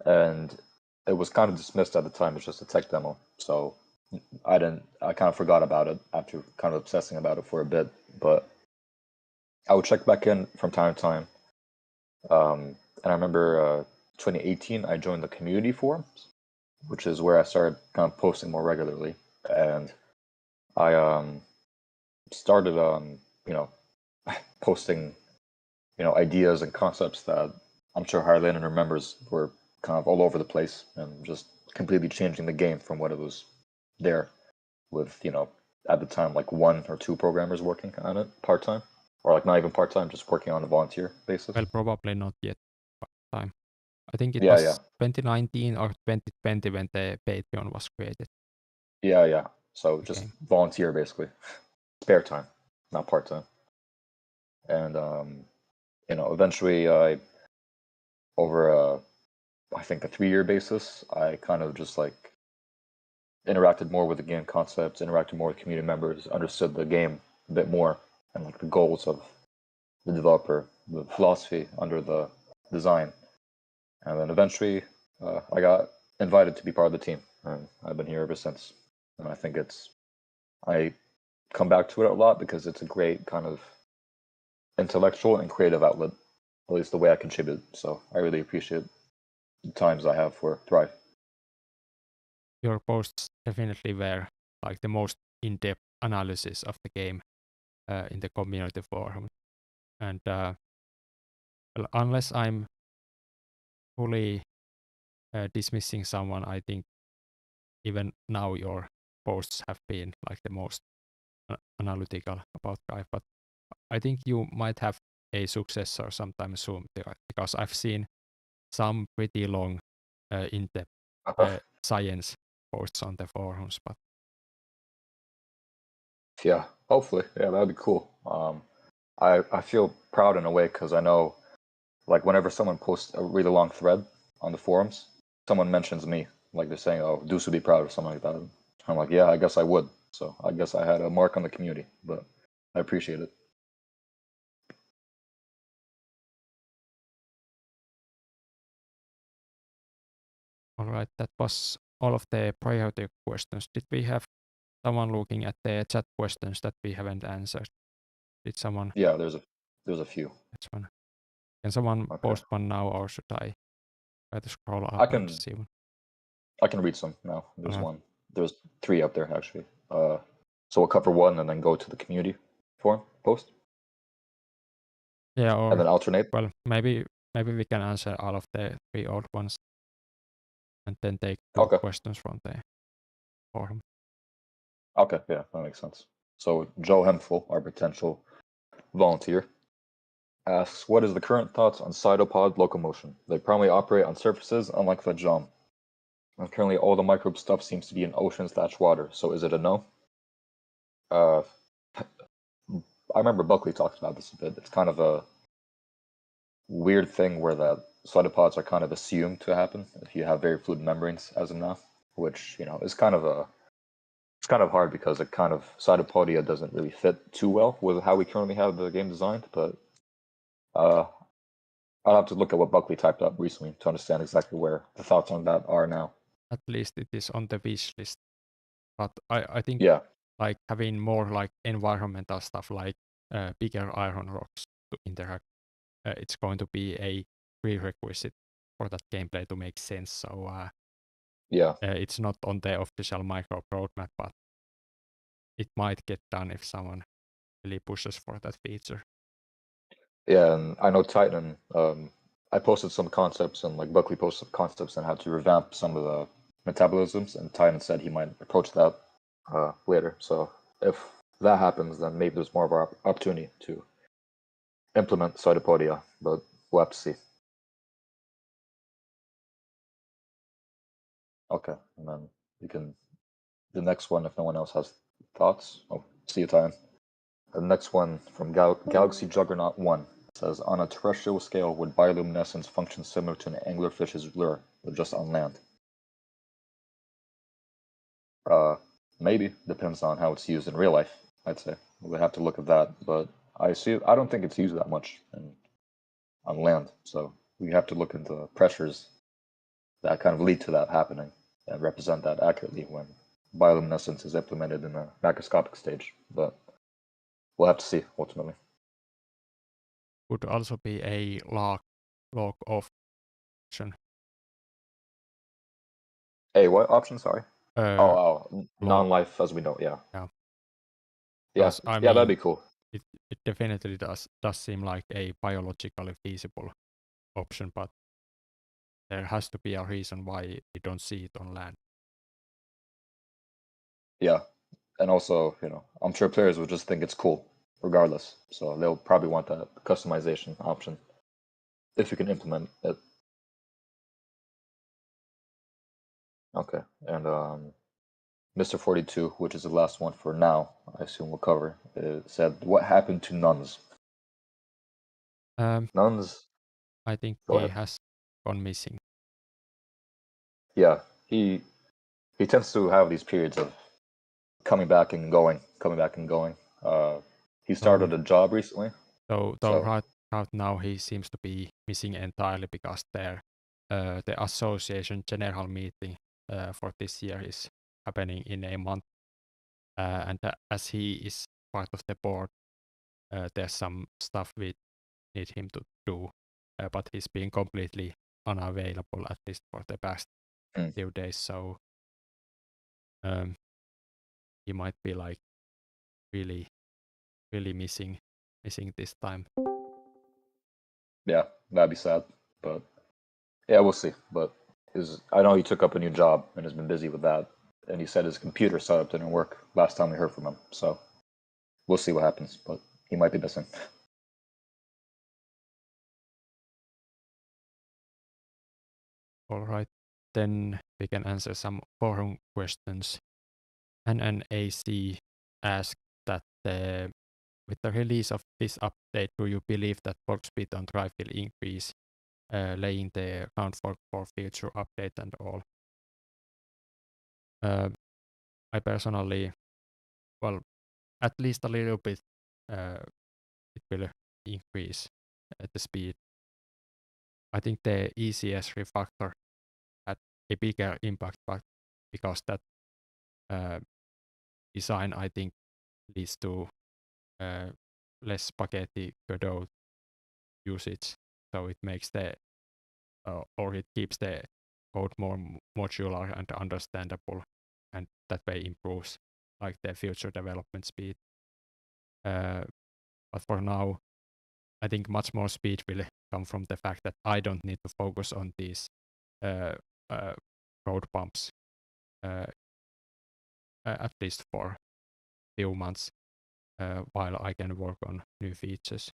[SPEAKER 3] and it was kind of dismissed at the time as just a tech demo. So I kind of forgot about it after kind of obsessing about it for a bit. But I would check back in from time to time. And I remember 2018, I joined the community forums, which is where I started kind of posting more regularly. And I started posting ideas and concepts that I'm sure Higher members were kind of all over the place and just completely changing the game from what it was there with, at the time, like 1 or 2 programmers working on it part-time, or like not even part-time, just working on a volunteer basis.
[SPEAKER 1] Well, probably not yet part-time. I think it
[SPEAKER 3] Yeah,
[SPEAKER 1] was
[SPEAKER 3] yeah.
[SPEAKER 1] 2019 or 2020 when the Patreon was created.
[SPEAKER 3] Yeah. So just volunteer basically, spare time, not part-time. And eventually over I think a 3-year basis, I kind of just like interacted more with the game concepts, interacted more with community members, understood the game a bit more, and like the goals of the developer, the philosophy under the design. And then eventually I got invited to be part of the team, and I've been here ever since. And I think I come back to it a lot because it's a great kind of intellectual and creative outlet, at least the way I contribute. So I really appreciate the times I have for Thrive.
[SPEAKER 1] Your posts definitely were like the most in-depth analysis of the game in the community forum. And well, unless I'm fully dismissing someone, I think even now your posts have been like the most analytical about Drive. But I think you might have a successor sometime soon because I've seen some pretty long, in-depth science posts on the forums. But
[SPEAKER 3] yeah, hopefully, yeah, that'd be cool. I feel proud in a way because I know, like, whenever someone posts a really long thread on the forums, someone mentions me, like they're saying, "Oh, Deuce would be proud," or something like that. I'm like, yeah, I guess I would. So I guess I had a mark on the community, but I appreciate it.
[SPEAKER 1] all right, that was all of the priority questions. Did we have someone looking at the chat questions that we haven't answered? Did someone?
[SPEAKER 3] Yeah, there's a few.
[SPEAKER 1] That's one. Can someone post one now, or should I try to scroll up and see one?
[SPEAKER 3] I can read some now. There's one. There's 3 up there actually. So we'll cover one and then go to the community forum post.
[SPEAKER 1] Yeah, or
[SPEAKER 3] and then alternate.
[SPEAKER 1] Well, maybe we can answer all of the 3 old ones, and then take 2 questions from the forum.
[SPEAKER 3] Okay, yeah, that makes sense. So Joe Hempful, our potential volunteer, asks, what is the current thoughts on cytopod locomotion? They primarily operate on surfaces, unlike Vajam. And currently all the microbe stuff seems to be in oceans / water, so is it a no? I remember Buckley talked about this a bit. It's kind of a weird thing where that pseudopods are kind of assumed to happen if you have very fluid membranes as of now, which is kind of hard because it kind of cytopodia doesn't really fit too well with how we currently have the game designed. But I'll have to look at what Buckley typed up recently to understand exactly where the thoughts on that are now.
[SPEAKER 1] At least it is on the wish list. But I think
[SPEAKER 3] Yeah,
[SPEAKER 1] like having more like environmental stuff like bigger iron rocks to interact, it's going to be a prerequisite for that gameplay to make sense. So
[SPEAKER 3] yeah,
[SPEAKER 1] it's not on the official micro roadmap, but it might get done if someone really pushes for that feature.
[SPEAKER 3] yeah. And I know Titan. I posted some concepts, and like Buckley posted some concepts on how to revamp some of the metabolisms, and Titan said he might approach that later. So if that happens, then maybe there's more of our opportunity to implement cytopodia, but we'll have to see. Okay, and then we can the next one if no one else has thoughts. Oh, see you, Titan. The next one from Galaxy Juggernaut 1 says, on a terrestrial scale, would bioluminescence function similar to an anglerfish's lure, but just on land? Maybe. Depends on how it's used in real life, I'd say. We'll have to look at that, but I don't think it's used that much on land, so we have to look into pressures that kind of lead to that happening and represent that accurately when bioluminescence is implemented in a macroscopic stage, but we'll have to see ultimately.
[SPEAKER 1] Would also be a log off option.
[SPEAKER 3] Hey, what option? Sorry. Non-life as we know. Yeah.
[SPEAKER 1] Yeah,
[SPEAKER 3] That'd be cool.
[SPEAKER 1] It definitely does seem like a biologically feasible option, but there has to be a reason why we don't see it on land.
[SPEAKER 3] Yeah, and also, I'm sure players would just think it's cool regardless, so they'll probably want that customization option if you can implement it. Okay, and Mr. 42, which is the last one for now, I assume we'll cover, it said, what happened to nuns? Nuns?
[SPEAKER 1] I think
[SPEAKER 3] Go
[SPEAKER 1] he
[SPEAKER 3] ahead.
[SPEAKER 1] has gone missing.
[SPEAKER 3] Yeah, he tends to have these periods of coming back and going. He started a job recently.
[SPEAKER 1] So right now he seems to be missing entirely because the association general meeting for this year is happening in a month, and as he is part of the board, there's some stuff we need him to do, but he's been completely unavailable at least for the past few days. So he might be like really missing this time.
[SPEAKER 3] Yeah, that'd be sad, but yeah, we'll see. But I know he took up a new job and has been busy with that, and he said his computer setup didn't work last time we heard from him. So we'll see what happens, but he might be missing.
[SPEAKER 1] All right, then we can answer some forum questions. NNAC asked that with the release of this update, do you believe that work speed on drive will increase, laying the groundwork for future update and all? I personally, well, at least a little bit, it will increase the speed. I think the ECS refactor had a bigger impact, but because that design, I think, leads to less spaghetti Godot usage, so it makes or it keeps the code more modular and understandable, and that way improves like the future development speed. But for now, I think much more speed will come from the fact that I don't need to focus on these road bumps, at least for few months, while I can work on new features.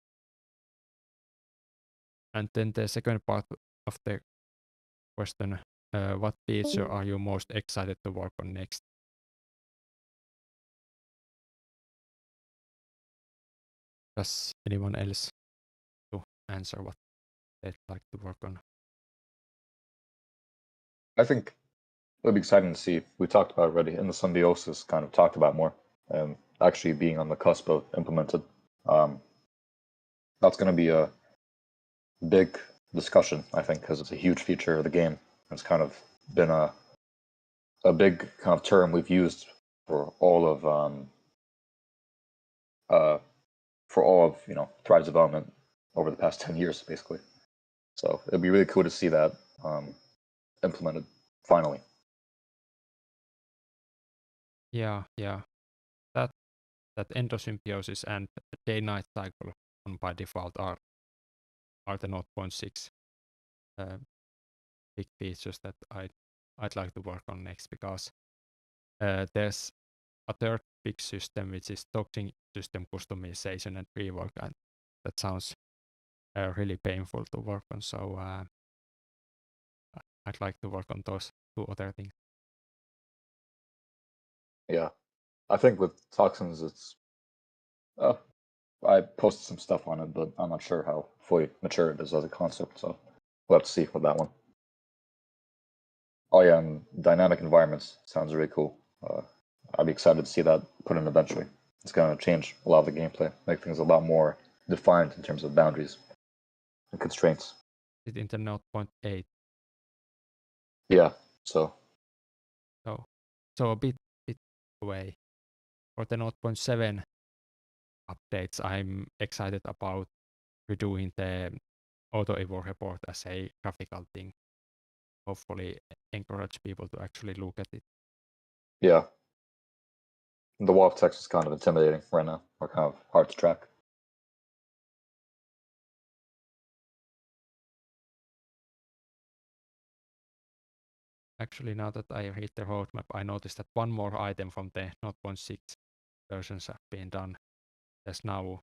[SPEAKER 1] And then the second part of the question, what feature are you most excited to work on next? Does anyone else to answer what they'd like to work on?
[SPEAKER 3] I think it'll be exciting to see. We talked about it already. Endosymbiosis kind of talked about more, and actually being on the cusp of implemented. That's going to be a big discussion, I think, because it's a huge feature of the game. It's kind of been a big kind of term we've used for all of Thrive's development over the past 10 years, basically. So it'd be really cool to see that implemented finally.
[SPEAKER 1] Yeah. That endosymbiosis and day-night cycle on by default are the 0.6 big features that I'd like to work on next, because there's a third big system, which is toxin system customization and rework, and that sounds really painful to work on. So I'd like to work on those two other things.
[SPEAKER 3] Yeah, I think with toxins, it's I posted some stuff on it, but I'm not sure how fully mature it is as a concept, so we'll have to see with that one. Oh yeah, and dynamic environments sounds really cool. I'd be excited to see that put in eventually. It's going to change a lot of the gameplay, make things a lot more defined in terms of boundaries and constraints.
[SPEAKER 1] It's in the 0.8.
[SPEAKER 3] Yeah, so
[SPEAKER 1] a bit away. For the 0.7 updates, I'm excited about redoing the auto evo report as a graphical thing. Hopefully encourage people to actually look at it.
[SPEAKER 3] Yeah. The wall of text is kind of intimidating right now, or kind of hard to track.
[SPEAKER 1] Actually, now that I read the roadmap, I noticed that one more item from the 0.6 versions have been done. There's now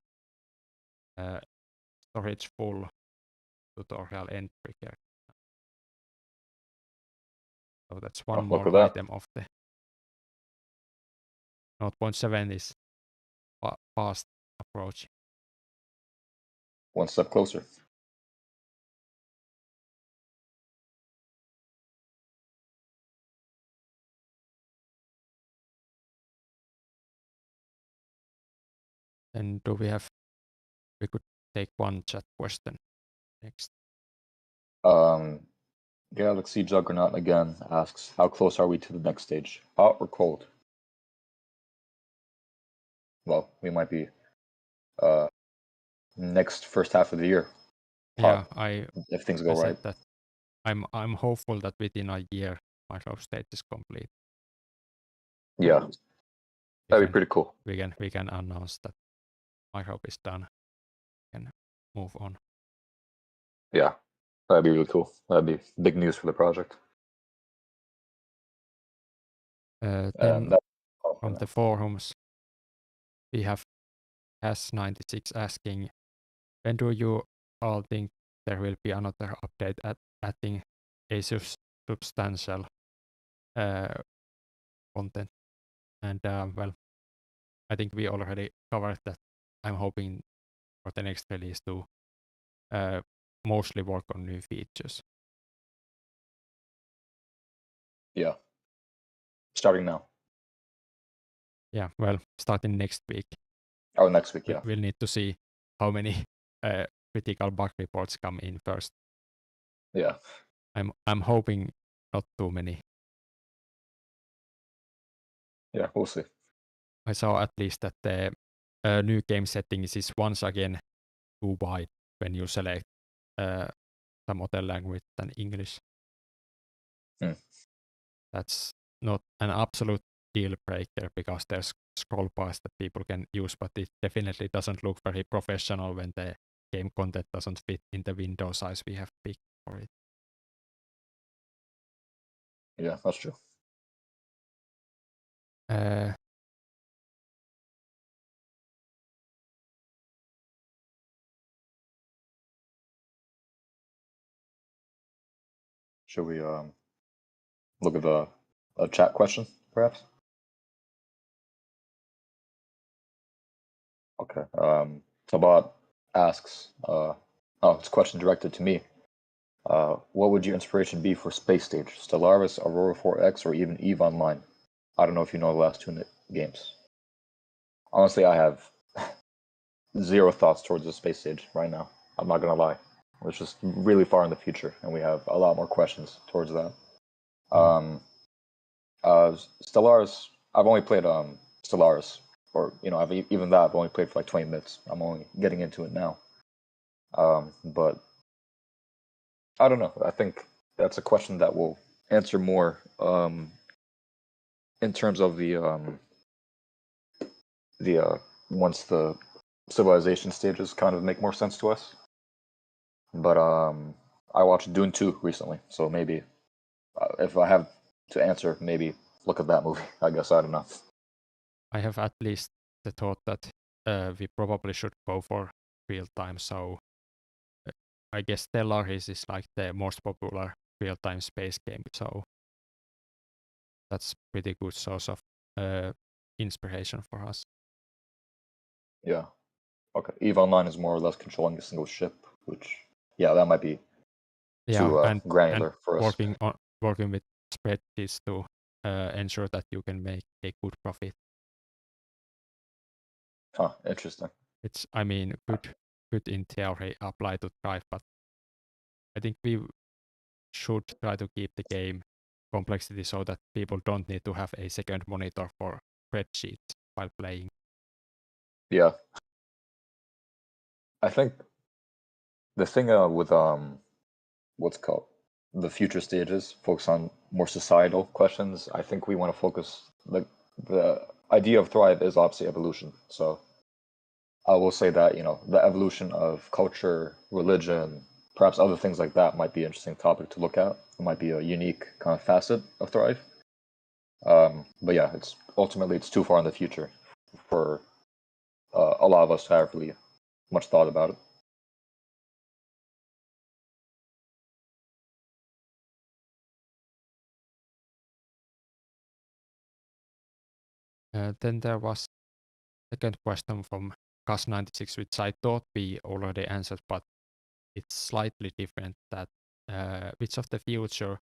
[SPEAKER 1] storage full tutorial entry here. So that's one
[SPEAKER 3] look
[SPEAKER 1] more
[SPEAKER 3] at that.
[SPEAKER 1] item of the 0.7 is fast approach.
[SPEAKER 3] One step closer.
[SPEAKER 1] And we could take one chat question next.
[SPEAKER 3] Galaxy Juggernaut again asks, how close are we to the next stage? Hot or cold? Well, we might be next first half of the year.
[SPEAKER 1] Yeah,
[SPEAKER 3] if things
[SPEAKER 1] I
[SPEAKER 3] go
[SPEAKER 1] said
[SPEAKER 3] right.
[SPEAKER 1] that I'm hopeful that within a year micro stage is complete.
[SPEAKER 3] Yeah, that'd be pretty cool.
[SPEAKER 1] We can announce that micro is done and move on.
[SPEAKER 3] Yeah, that'd be really cool. That'd be big news for the project.
[SPEAKER 1] Then from the forums, we have S96 asking, when do you all think there will be another update adding a substantial content? And well, I think we already covered that. I'm hoping for the next release to mostly work on new features.
[SPEAKER 3] Yeah, starting now.
[SPEAKER 1] Yeah, well, starting next week.
[SPEAKER 3] Oh, next week, yeah.
[SPEAKER 1] We'll need to see how many critical bug reports come in first.
[SPEAKER 3] Yeah.
[SPEAKER 1] I'm hoping not too many.
[SPEAKER 3] Yeah, we'll see.
[SPEAKER 1] I saw at least that the new game settings is once again too wide when you select some other language than English. That's not an absolute deal breaker because there's scroll bars that people can use, but it definitely doesn't look very professional when the game content doesn't fit in the window size we have picked for it.
[SPEAKER 3] Yeah, that's true. Should we look at a chat question, perhaps? Okay. Sabat asks, it's a question directed to me. What would your inspiration be for Space Stage? Stellaris, Aurora 4X, or even EVE Online? I don't know if you know the last two games. Honestly, I have zero thoughts towards the Space Stage right now. I'm not gonna lie. It's just really far in the future, and we have a lot more questions towards that. Stellaris, I've only played Stellaris, or even that I've only played for like 20 minutes. I'm only getting into it now. But I don't know. I think that's a question that will answer more in terms of the once the civilization stages kind of make more sense to us. But I watched Dune 2 recently, so maybe if I have to answer, maybe look at that movie. I guess, I don't know.
[SPEAKER 1] I have at least the thought that we probably should go for real time. So I guess Stellaris is like the most popular real time space game. So that's pretty good source of inspiration for us.
[SPEAKER 3] Yeah. Okay. EVE Online is more or less controlling a single ship, which that might be too granular for us.
[SPEAKER 1] Working with spreadsheets to ensure that you can make a good profit.
[SPEAKER 3] Huh, interesting.
[SPEAKER 1] It's, good in theory, apply to Thrive, but I think we should try to keep the game complexity so that people don't need to have a second monitor for spreadsheets while playing.
[SPEAKER 3] Yeah. I think the thing with what's called the future stages focus on more societal questions. I think we want to focus the idea of Thrive is obviously evolution. So I will say that the evolution of culture, religion, perhaps other things like that might be an interesting topic to look at. It might be a unique kind of facet of Thrive. But yeah, it's too far in the future for a lot of us to have really much thought about it.
[SPEAKER 1] Then there was second question from Cas96, which I thought we already answered, but it's slightly different. That which of the future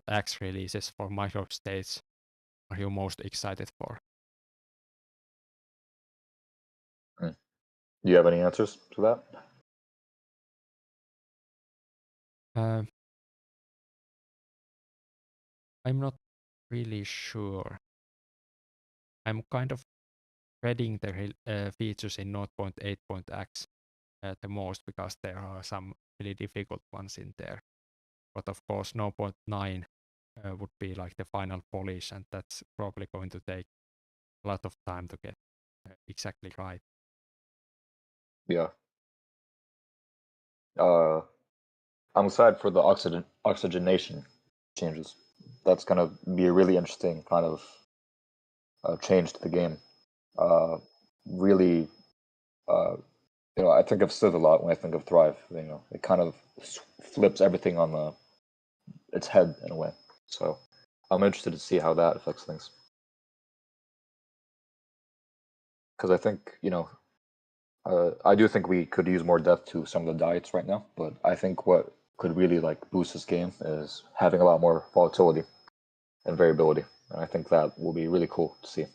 [SPEAKER 1] .x releases for microstates are you most excited for?
[SPEAKER 3] Do you have any answers to that?
[SPEAKER 1] I'm not really sure. I'm kind of dreading the features in 0.8.x the most because there are some really difficult ones in there. But of course, 0.9 would be like the final polish, and that's probably going to take a lot of time to get exactly right.
[SPEAKER 3] Yeah. I'm excited for the oxygenation changes. That's gonna be a really interesting kind of change to the game. Really, I think of Civ a lot when I think of Thrive. It kind of flips everything on its head in a way. So I'm interested to see how that affects things. Because I think, I do think we could use more depth to some of the diets right now, but I think what could really boost this game is having a lot more volatility and variability. And I think that will be really cool to see.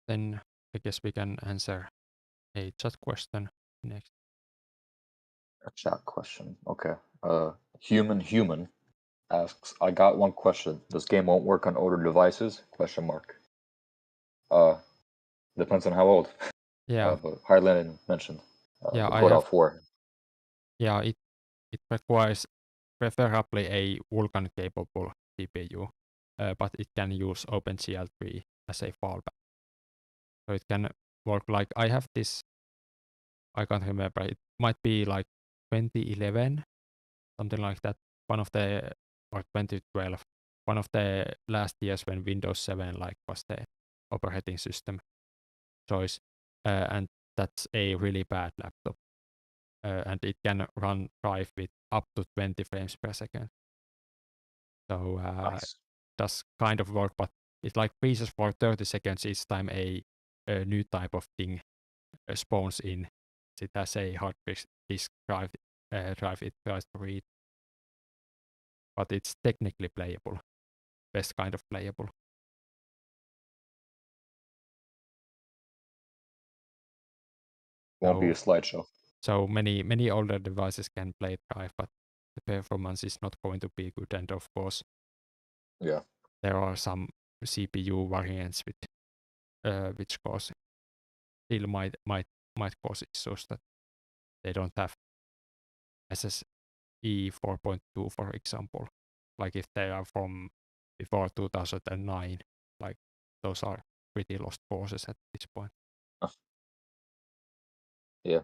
[SPEAKER 1] Then I guess we can answer a chat question next.
[SPEAKER 3] A chat question. Okay. Human asks, I got one question. This game won't work on older devices? ? Depends on how old.
[SPEAKER 1] Yeah.
[SPEAKER 3] But Harlan mentioned
[SPEAKER 1] Yeah,
[SPEAKER 3] the Godot 4.
[SPEAKER 1] Yeah, it requires preferably a Vulkan capable CPU, but it can use OpenGL3 as a fallback. So it can work like I have this, I can't remember, it might be like 2011, something like that. Or 2012, one of the last years when Windows 7 was the operating system choice. and that's a really bad laptop. And it can run Drive with up to 20 frames per second. So
[SPEAKER 3] Nice.
[SPEAKER 1] does kind of work, but it like freezes for 30 seconds each time a new type of thing spawns in. It has a hard disk drive it tries to read. But it's technically playable. Best kind of playable.
[SPEAKER 3] Won't be a slideshow.
[SPEAKER 1] So many older devices can play Drive, but the performance is not going to be good. And of course,
[SPEAKER 3] Yeah.
[SPEAKER 1] there are some CPU variants with which cause still might cause issues that they don't have SSE 4.2, for example. Like if they are from before 2009, like those are pretty lost causes at this point.
[SPEAKER 3] Yeah.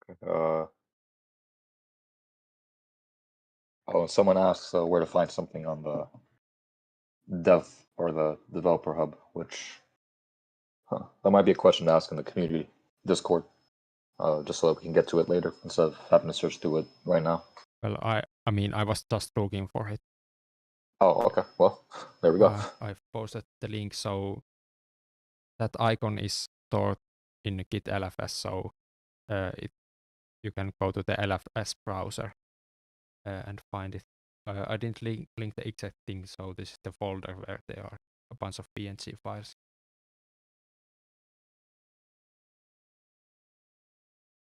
[SPEAKER 3] Okay. Someone asks where to find something on the dev or the developer hub, which that might be a question to ask in the community Discord, just so that we can get to it later instead of having to search through it right now.
[SPEAKER 1] Well, I mean, I was just looking for it.
[SPEAKER 3] Oh, okay. Well, there we go.
[SPEAKER 1] I've posted the link, so that icon is stored in Git LFS, so you can go to the LFS browser and find it. I didn't link the exact thing, so this is the folder where there are a bunch of PNG files.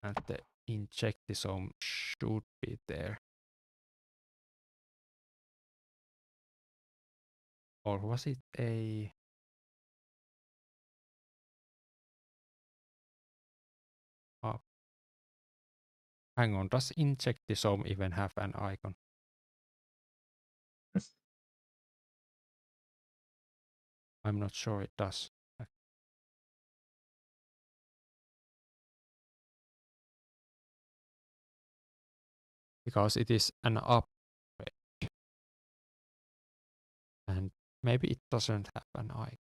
[SPEAKER 1] And the injectisome should be there. Or was it a... Oh. Hang on, does injectisome even have an icon? I'm not sure it does. Because it is an upgrade. And maybe it doesn't have an icon.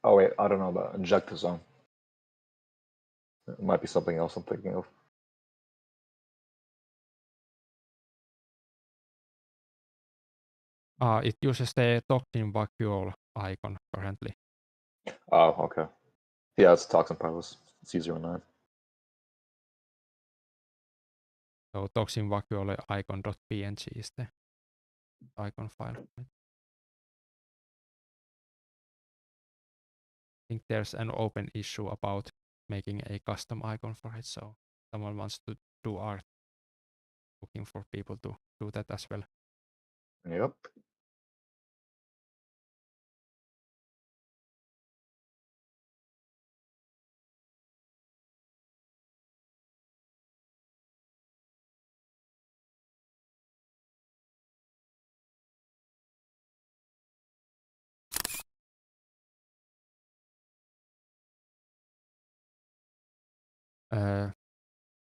[SPEAKER 3] Oh wait, I don't know about injectosome. It might be something else I'm thinking of.
[SPEAKER 1] It uses the toxin vacuole icon currently.
[SPEAKER 3] Oh, okay. Yeah, it's Toxin Palace. C09.
[SPEAKER 1] So toxin vacuole icon.png is the icon file. I think there's an open issue about making a custom icon for it, so someone wants to do art, looking for people to do that as well.
[SPEAKER 3] Yep.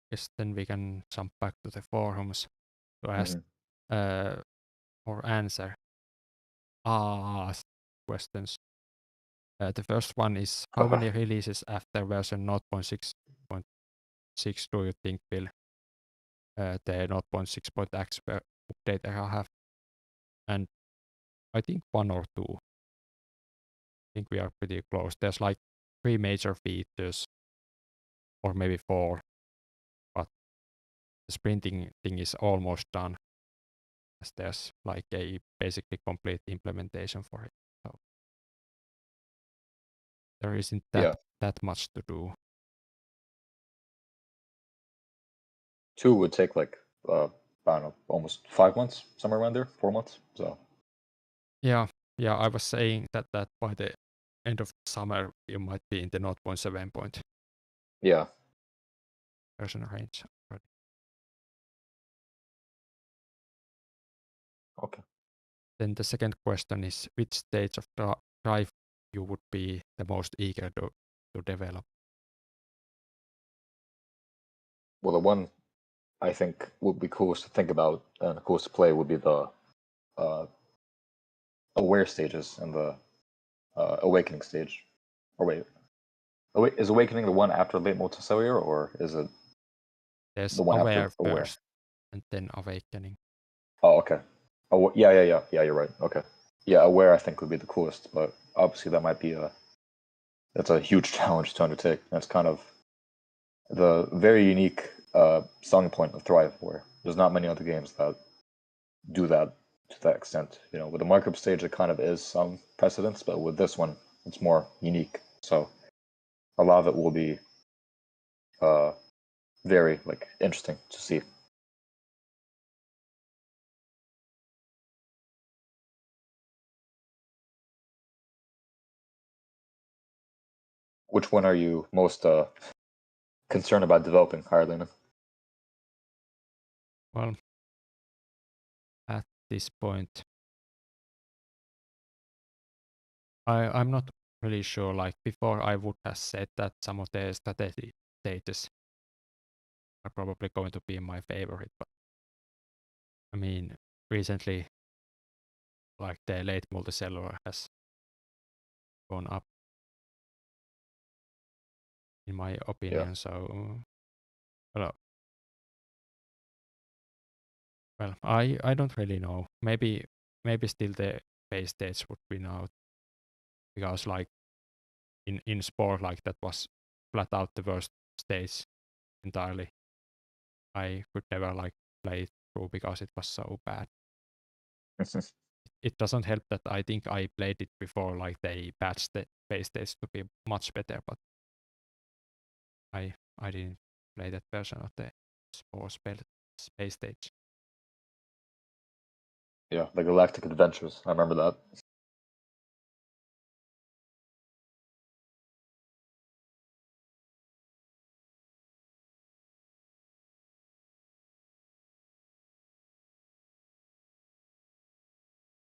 [SPEAKER 1] Guess then we can jump back to the forums to ask or answer asked questions. The first one is, how many releases after version 0.6.6 do you think will the 0.6.x update era have? And I think 1 or 2. I think we are pretty close. There's like 3 major features, or maybe 4, but the sprinting thing is almost done, as there's like a basically complete implementation for it. So there isn't that much to do.
[SPEAKER 3] 2 would take like I don't know, almost 5 months, somewhere around there, 4 months. So
[SPEAKER 1] Yeah, I was saying that by the end of summer you might be in the 0.7 point version range already.
[SPEAKER 3] Okay.
[SPEAKER 1] Then the second question is, which stage of drive you would be the most eager to develop?
[SPEAKER 3] Well, the one I think would be coolest to think about and coolest to play would be the aware stages and the awakening stage. Or wait, is awakening the one after late multicellular, or is it
[SPEAKER 1] There's
[SPEAKER 3] the one
[SPEAKER 1] aware
[SPEAKER 3] after aware?
[SPEAKER 1] first, and then awakening.
[SPEAKER 3] Oh, okay. Oh, yeah. You're right. Okay. Yeah, aware I think would be the coolest, but obviously that might be that's a huge challenge to undertake. That's kind of the very unique selling point of Thrive, where there's not many other games that do that to that extent. You know, with the markup stage, it kind of is some precedence, but with this one, it's more unique. So a lot of it will be very interesting to see. Which one are you most concerned about developing, Harlina?
[SPEAKER 1] Well, at this point, I'm not really sure. Like before, I would have said that some of the strategy stages are probably going to be my favorite, but I mean, recently, like the late multicellular has gone up, in my opinion. So, well, I don't really know. Maybe still the base stage would win out, because like in sport, like that was flat out the worst stage entirely. I could never like play it through because it was so bad. It doesn't help that I think I played it before, like they patched the base stage to be much better, but I didn't play that version of the sport space stage.
[SPEAKER 3] Yeah, the Galactic Adventures. I remember that.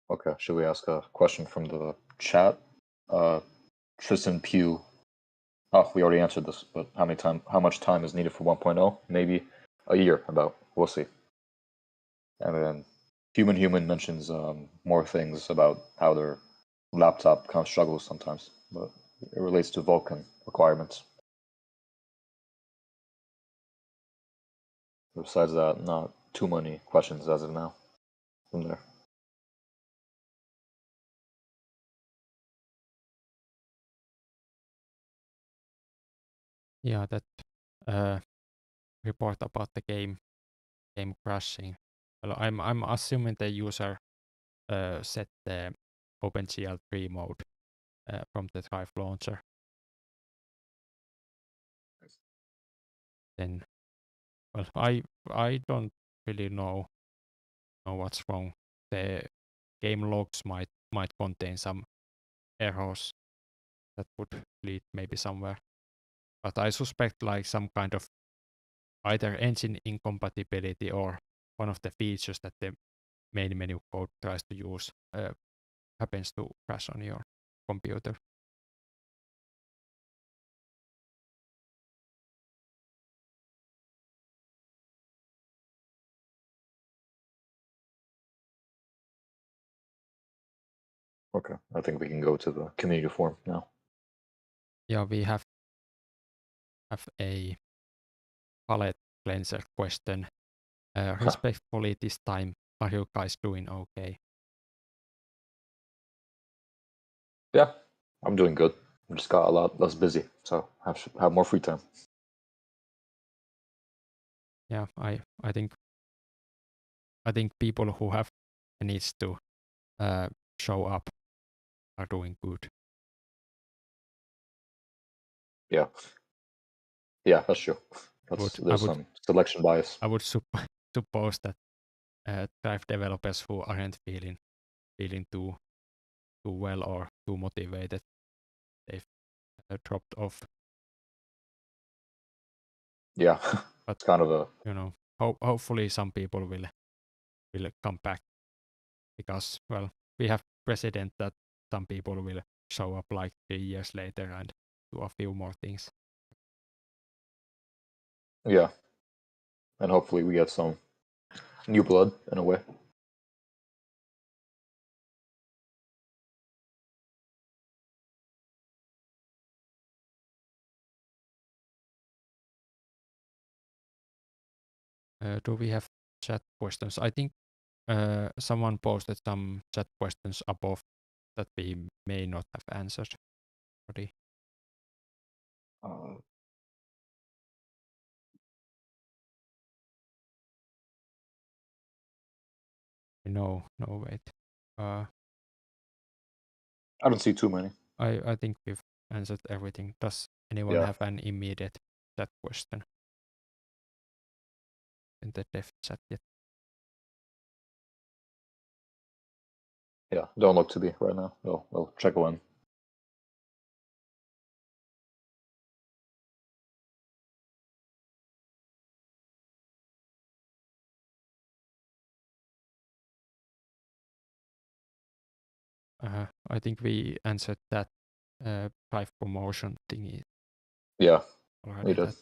[SPEAKER 3] Okay, should we ask a question from the chat? Tristan Pugh. Oh, we already answered this, but how much time is needed for 1.0? Maybe a year, about. We'll see. And then Human mentions more things about how their laptop kind of struggles sometimes, but it relates to Vulkan requirements. Besides that, not too many questions as of now from there.
[SPEAKER 1] Yeah, that report about the game crashing. Well, I'm assuming the user set the OpenGL 3 mode from the Thrive launcher. Then, well, I don't really know what's wrong. The game logs might contain some errors that would lead maybe somewhere, but I suspect like some kind of either engine incompatibility or one of the features that the main menu code tries to use happens to crash on your computer.
[SPEAKER 3] Okay, I think we can go to the community forum now.
[SPEAKER 1] Yeah, we have a palette cleanser question. Respectfully this time, are you guys doing okay?
[SPEAKER 3] Yeah, I'm doing good. I just got a lot less busy, so have more free time.
[SPEAKER 1] Yeah, I think people who have needs to show up are doing good.
[SPEAKER 3] Yeah, that's true. There's some selection bias.
[SPEAKER 1] I would suppose that Thrive developers who aren't feeling too well or too motivated, they've dropped off.
[SPEAKER 3] Yeah,
[SPEAKER 1] but
[SPEAKER 3] it's kind of a
[SPEAKER 1] hopefully some people will come back, because well, we have precedent that some people will show up like 3 years later and do a few more things.
[SPEAKER 3] Yeah. And hopefully we get some new blood in a way.
[SPEAKER 1] Do we have chat questions? I think someone posted some chat questions above that we may not have answered already. No, wait.
[SPEAKER 3] I don't see too many.
[SPEAKER 1] I think we've answered everything. Does anyone have an immediate chat question in the dev chat yet?
[SPEAKER 3] Yeah, don't look to be right now. We'll check when.
[SPEAKER 1] I think we answered that drive promotion thingy.
[SPEAKER 3] Yeah,
[SPEAKER 1] already.
[SPEAKER 3] we did.
[SPEAKER 1] That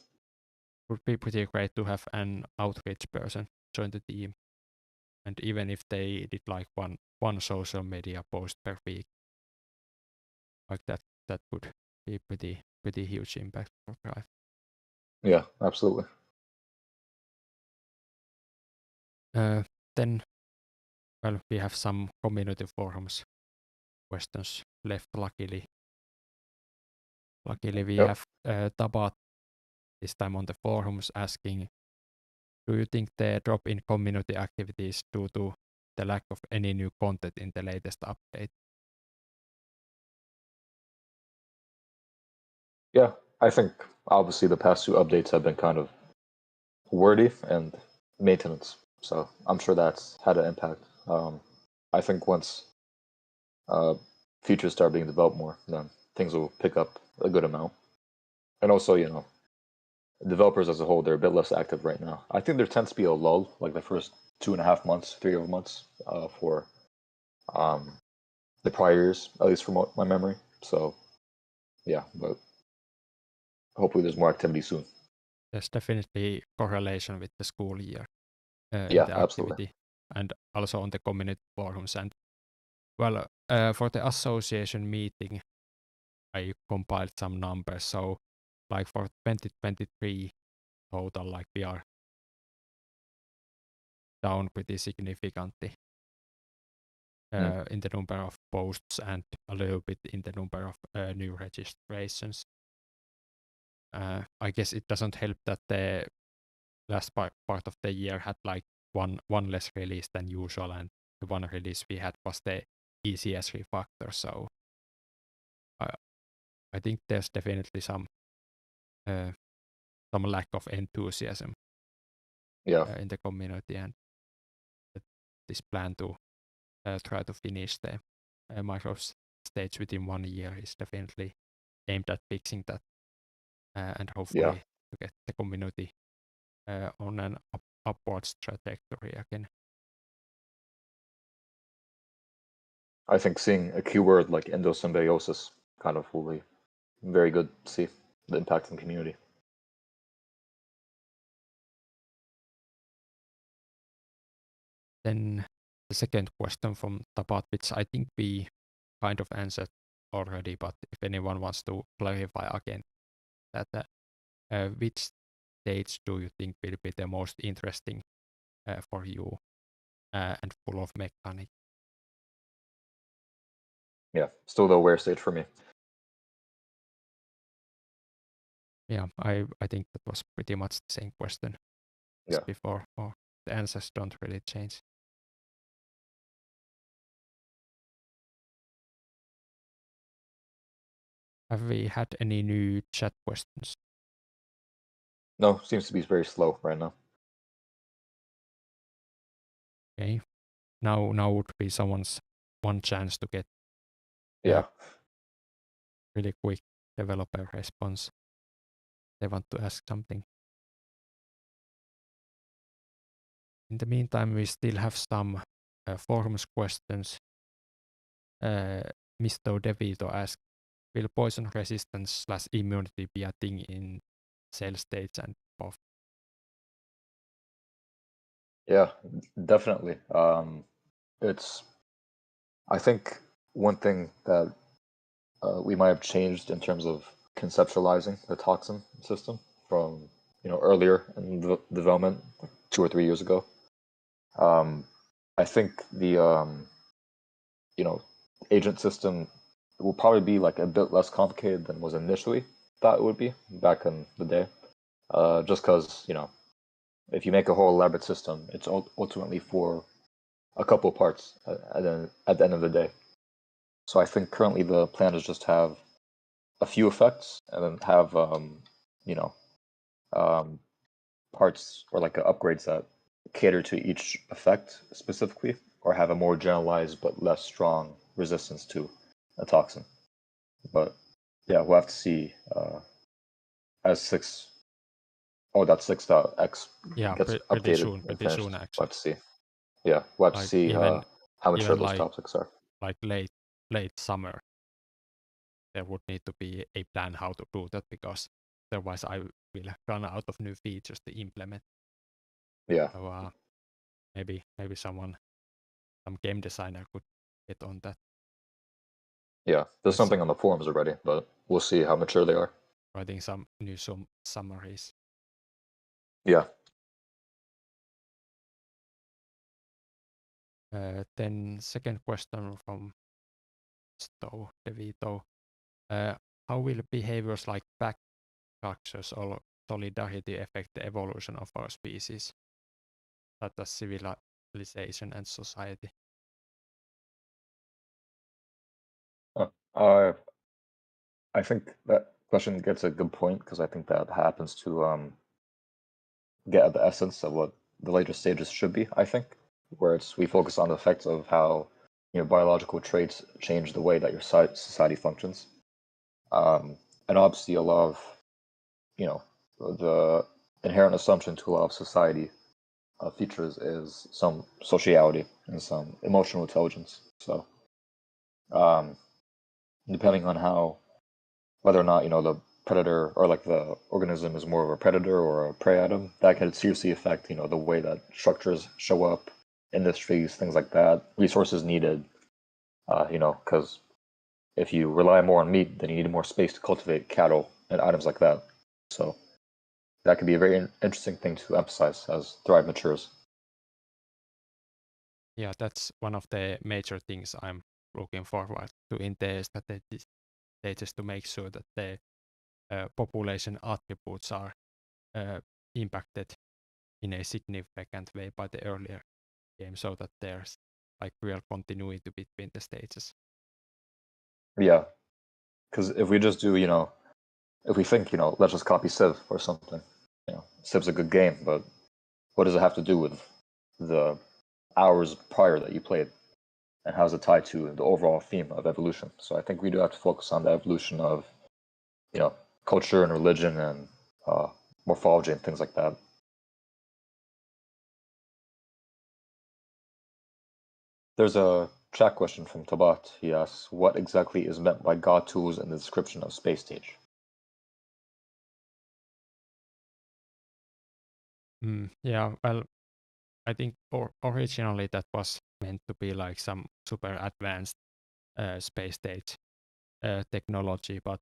[SPEAKER 1] would be pretty great to have an outreach person join the team. And even if they did like one social media post per week, like that would be pretty huge impact for Drive.
[SPEAKER 3] Yeah, absolutely.
[SPEAKER 1] Then, well, we have some community forums questions left. Luckily, we have Tabat this time on the forums asking, do you think the drop in community activities due to the lack of any new content in the latest update?
[SPEAKER 3] Yeah, I think obviously the past 2 updates have been kind of wordy and maintenance, so I'm sure that's had an impact. I think once features start being developed more, then things will pick up a good amount. And also, developers as a whole, they're a bit less active right now. I think there tends to be a lull, like the first 2.5 months, 3 months for the prior years, at least from my memory. So, yeah, but hopefully there's more activity soon.
[SPEAKER 1] There's definitely correlation with the school year in
[SPEAKER 3] Yeah,
[SPEAKER 1] the
[SPEAKER 3] absolutely.
[SPEAKER 1] activity and also on the community forums. And well, for the association meeting, I compiled some numbers. So like for 2023 total, like we are down pretty significantly in the number of posts and a little bit in the number of new registrations. I guess it doesn't help that the last part of the year had like one less release than usual, and the one release we had was the ECS refactor. So I think there's definitely some lack of enthusiasm in the community, and this plan to try to finish the micro stage within 1 year is definitely aimed at fixing that, and hopefully to get the community on an upwards trajectory again.
[SPEAKER 3] I think seeing a keyword like endosymbiosis kind of will be very good to see the impact in the community.
[SPEAKER 1] Then the second question from Tabat, which I think we kind of answered already, but if anyone wants to clarify again, that which stage do you think will be the most interesting for you and full of mechanics?
[SPEAKER 3] Yeah, still the aware stage for me.
[SPEAKER 1] Yeah, I think that was pretty much the same question as before, or the answers don't really change. Have we had any new chat questions?
[SPEAKER 3] No, seems to be very slow right now.
[SPEAKER 1] Okay, now would be someone's one chance to get really quick developer response. They want to ask something. In the meantime, we still have some forums questions. Mr. DeVito asks, will poison resistance / immunity be a thing in cell states and buff?
[SPEAKER 3] Yeah, definitely. I think one thing that we might have changed in terms of conceptualizing the toxin system from earlier in the development, 2 or 3 years ago. I think the agent system will probably be like a bit less complicated than was initially thought it would be back in the day. Just because if you make a whole elaborate system, it's ultimately for a couple parts at the end of the day. So I think currently the plan is just have a few effects and then have parts or like upgrades that cater to each effect specifically, or have a more generalized but less strong resistance to a toxin. But yeah, we'll have to see as 6. Oh, that 6.x gets
[SPEAKER 1] pretty
[SPEAKER 3] updated
[SPEAKER 1] soon,
[SPEAKER 3] and finished.
[SPEAKER 1] actually.
[SPEAKER 3] We'll have to see. Yeah, we'll have to see
[SPEAKER 1] even
[SPEAKER 3] how mature those
[SPEAKER 1] like,
[SPEAKER 3] topics are.
[SPEAKER 1] Like late summer, there would need to be a plan how to do that, because otherwise I will run out of new features to implement.
[SPEAKER 3] Yeah.
[SPEAKER 1] So maybe some game designer could get on that.
[SPEAKER 3] Yeah, there's something on the forums already, but we'll see how mature they are.
[SPEAKER 1] Writing some new summaries.
[SPEAKER 3] Yeah.
[SPEAKER 1] Then second question from Sto DeVito. How will behaviors like pack structures or solidarity affect the evolution of our species, such as civilization and society?
[SPEAKER 3] I think that question gets a good point, because I think that happens to get at the essence of what the later stages should be, I think, where we focus on the effects of how biological traits change the way that your society functions. And obviously a lot of the inherent assumption to a lot of society features is some sociality and some emotional intelligence. So depending on whether or not the predator or like the organism is more of a predator or a prey item, that can seriously affect the way that structures show up, industries, things like that, resources needed. Because if you rely more on meat, then you need more space to cultivate cattle and items like that. So that could be a very interesting thing to emphasize as Thrive matures.
[SPEAKER 1] Yeah, that's one of the major things I'm looking forward to in the strategy stages, to make sure that the population attributes are impacted in a significant way by the earlier game, so that there's like real continuity between the stages.
[SPEAKER 3] Yeah, because if we just do, if we think, let's just copy Civ or something, Civ's a good game, but what does it have to do with the hours prior that you played, and how's it tied to the overall theme of evolution? So I think we do have to focus on the evolution of, culture and religion and morphology and things like that. There's a chat question from Tabat. He asks, what exactly is meant by God tools in the description of Space Stage?
[SPEAKER 1] Yeah, well, I think originally that was meant to be like some super advanced space stage technology, but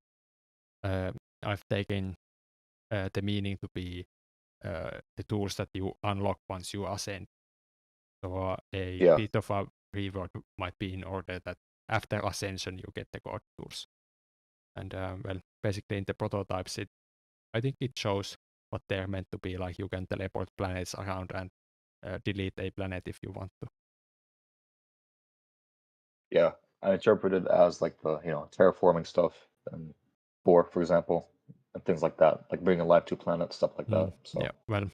[SPEAKER 1] I've taken the meaning to be the tools that you unlock once you ascend. So a bit of a reward might be in order that after ascension you get the God tools. And well, basically in the prototypes, I think it shows what they're meant to be. Like, you can teleport planets around and delete a planet if you want to.
[SPEAKER 3] Yeah, I interpret it as like the terraforming stuff and for example, and things like that, like bringing life to planets, stuff like that. So
[SPEAKER 1] yeah, well,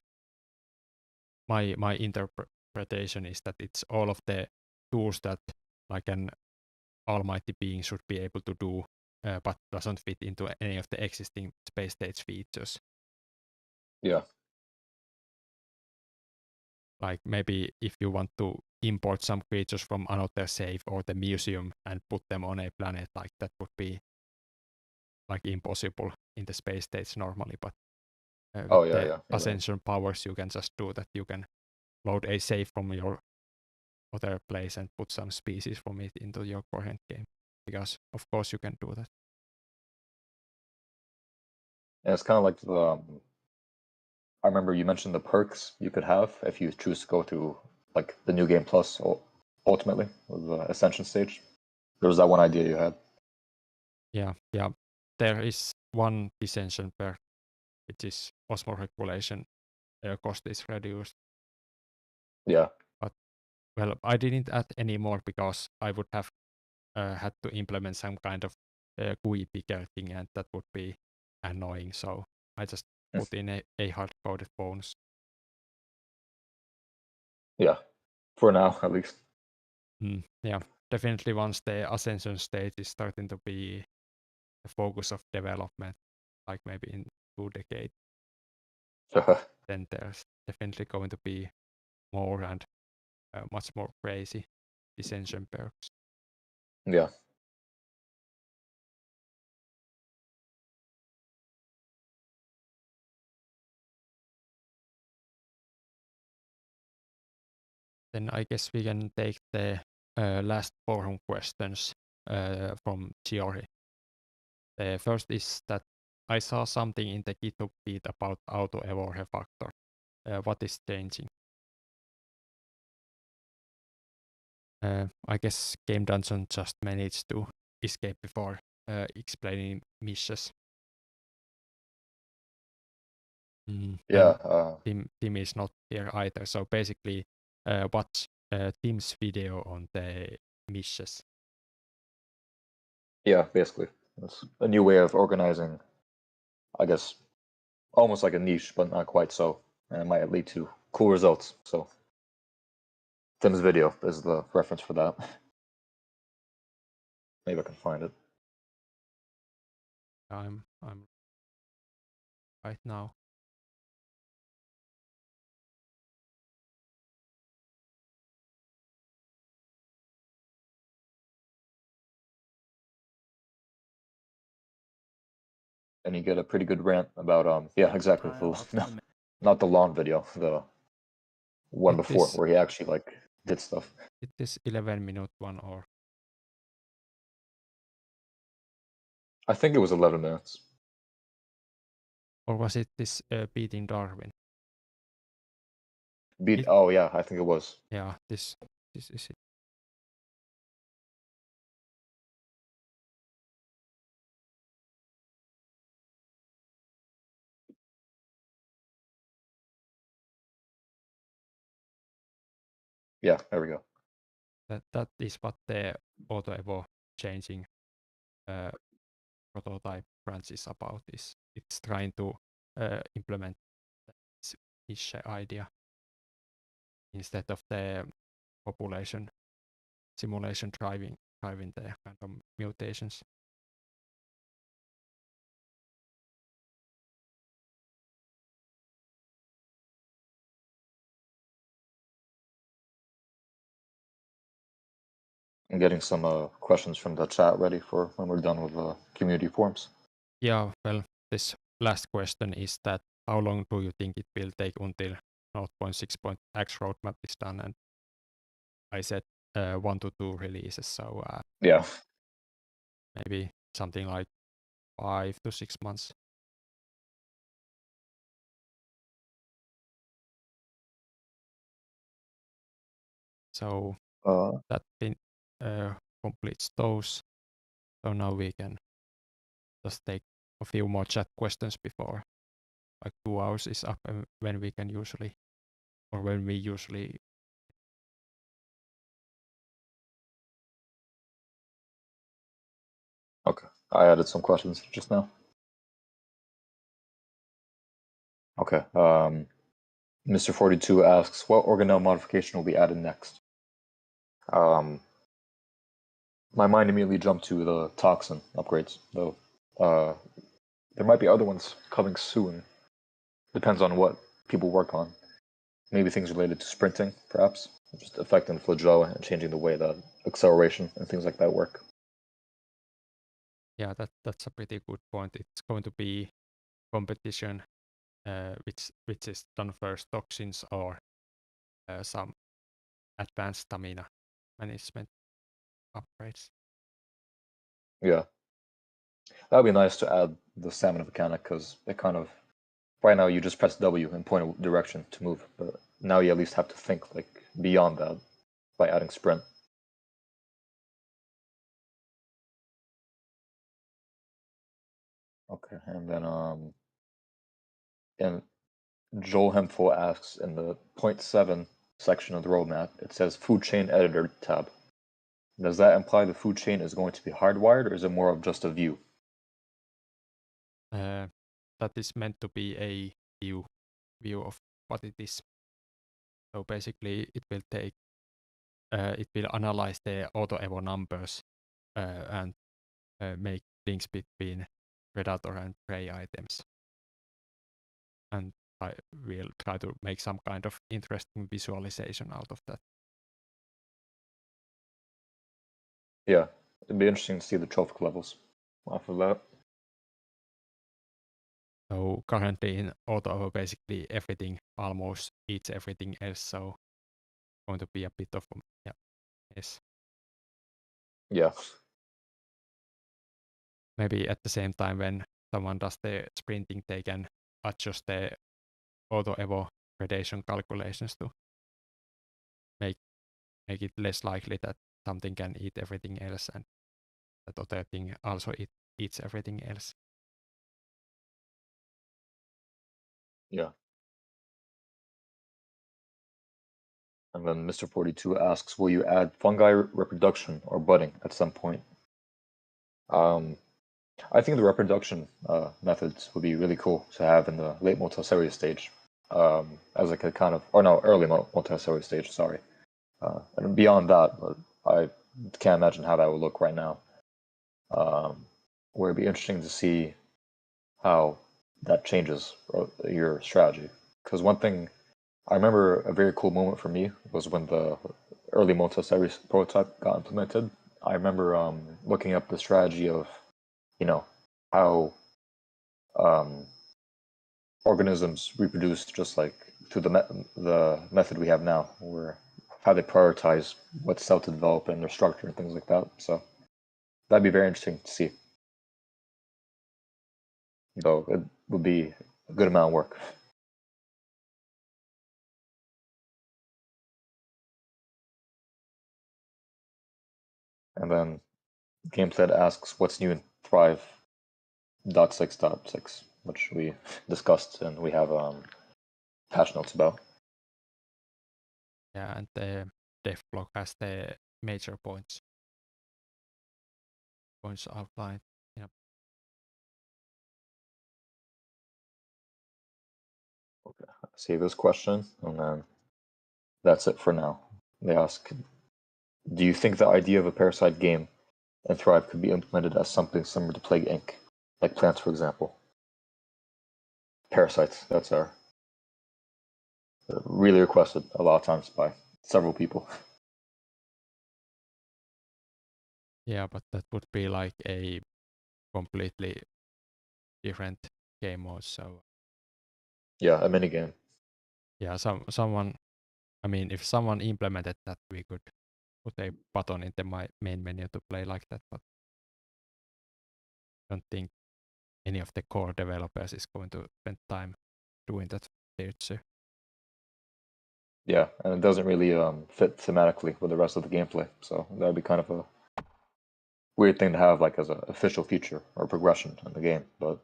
[SPEAKER 1] my interpretation is that it's all of the tools that like an almighty being should be able to do, but doesn't fit into any of the existing space stage features.
[SPEAKER 3] Yeah.
[SPEAKER 1] Like, maybe if you want to import some creatures from another save or the museum and put them on a planet, like that would be like impossible in the space stage normally, but with the
[SPEAKER 3] You're right.
[SPEAKER 1] ascension powers you can just do that. You can load a save from your other place and put some species from it into your current game, because of course you can do that.
[SPEAKER 3] And it's kind of like I remember you mentioned the perks you could have if you choose to go to like the New Game Plus ultimately with the Ascension stage. There was that one idea you had.
[SPEAKER 1] Yeah. There is one dissension perk, which is osmoregulation. Cost is reduced.
[SPEAKER 3] Yeah.
[SPEAKER 1] But well, I didn't add any more because I would have had to implement some kind of GUI picker thing, and that would be annoying. So I just put in a hard-coded bonus.
[SPEAKER 3] Yeah, for now at least.
[SPEAKER 1] Yeah, definitely once the ascension stage is starting to be the focus of development, like maybe in 2 decades, then there's definitely going to be more and much more crazy dissension perks.
[SPEAKER 3] Yeah.
[SPEAKER 1] Then I guess we can take the last forum questions from Giori. The first is that I saw something in the GitHub feed about auto-evo refactor. What is changing? I guess Game Dungeon just managed to escape before explaining missions.
[SPEAKER 3] Yeah.
[SPEAKER 1] Tim is not here either. So basically, watch Tim's video on the missions.
[SPEAKER 3] Yeah, basically. It's a new way of organizing, I guess, almost like a niche, but not quite so. And it might lead to cool results. So Tim's video is the reference for that. Maybe I can find it.
[SPEAKER 1] I'm right now.
[SPEAKER 3] And you get a pretty good rant about exactly not the lawn video, the one before where he actually like did stuff.
[SPEAKER 1] It is 11-minute one, or
[SPEAKER 3] I think it was 11 minutes.
[SPEAKER 1] or was it this beating Darwin?
[SPEAKER 3] Oh yeah, I think it was.
[SPEAKER 1] Yeah, this is it.
[SPEAKER 3] Yeah, there we go.
[SPEAKER 1] That is what the auto-evo changing prototype branch is about. It's trying to implement this niche idea instead of the population simulation driving the kind of mutations.
[SPEAKER 3] I'm getting some questions from the chat ready for when we're done with community forums.
[SPEAKER 1] Yeah, well, this last question is that how long do you think it will take until 0.6.x roadmap is done? And I said 1 to 2 releases, so
[SPEAKER 3] yeah,
[SPEAKER 1] maybe something like 5 to 6 months. So that completes those. So now we can just take a few more chat questions before like 2 hours is up, and when we usually.
[SPEAKER 3] Okay, I added some questions just now. Okay, Mr. 42 asks, what organelle modification will be added next? My mind immediately jumped to the toxin upgrades, though. There might be other ones coming soon. Depends on what people work on. Maybe things related to sprinting, perhaps, just affecting the flagella and changing the way that acceleration and things like that work.
[SPEAKER 1] Yeah, that's a pretty good point. It's going to be competition, which is done first, toxins or some advanced stamina management upgrades.
[SPEAKER 3] Yeah. That would be nice to add the stamina mechanic, because it kind of, right now you just press W and point a direction to move, but now you at least have to think like beyond that by adding sprint. Okay, and then and Joel Hempful asks in the 0.7 section of the roadmap, it says food chain editor tab. Does that imply the food chain is going to be hardwired, or is it more of just a view?
[SPEAKER 1] That is meant to be a view of what it is. So basically, it will analyze the auto-evo numbers and make links between predator and prey items. And I will try to make some kind of interesting visualization out of that.
[SPEAKER 3] Yeah, it'd be interesting to see the trophic levels off of that.
[SPEAKER 1] So currently in auto, basically everything almost eats everything else. So going to be a bit of yes.
[SPEAKER 3] Yeah.
[SPEAKER 1] Maybe at the same time when someone does the sprinting, they can adjust the auto evo predation calculations to make it less likely that something can eat everything else and that other thing also eats everything else.
[SPEAKER 3] Yeah. And then Mr. 42 asks, will you add fungi reproduction or budding at some point? I think the reproduction methods would be really cool to have in the late multicellular stage, as like a kind of, or no, early multicellular stage, sorry. And beyond that, but I can't imagine how that would look right now. Where it'd be interesting to see how that changes your strategy. Because one thing, I remember a very cool moment for me was when the early multicellular prototype got implemented. I remember looking up the strategy of, how organisms reproduce just like through the method we have now, where how they prioritize what cell to develop and their structure and things like that. So that'd be very interesting to see. Though it would be a good amount of work. And then GameSet asks, what's new in Thrive 0.6.6, which we discussed and we have patch notes about.
[SPEAKER 1] Yeah, and the dev blog has the major points outlined. Yeah.
[SPEAKER 3] Okay, see this question, and then that's it for now. They ask, do you think the idea of a Parasite game in Thrive could be implemented as something similar to Plague Inc., like plants, for example? Parasites, that's our really requested a lot of times by several people.
[SPEAKER 1] Yeah, but that would be like a completely different game mode. So
[SPEAKER 3] Yeah, a mini game.
[SPEAKER 1] yeah, someone. I mean, if someone implemented that, we could put a button in the main menu to play like that. But I don't think any of the core developers is going to spend time doing that too.
[SPEAKER 3] Yeah, and it doesn't really fit thematically with the rest of the gameplay, so that would be kind of a weird thing to have like as an official feature or progression in the game. But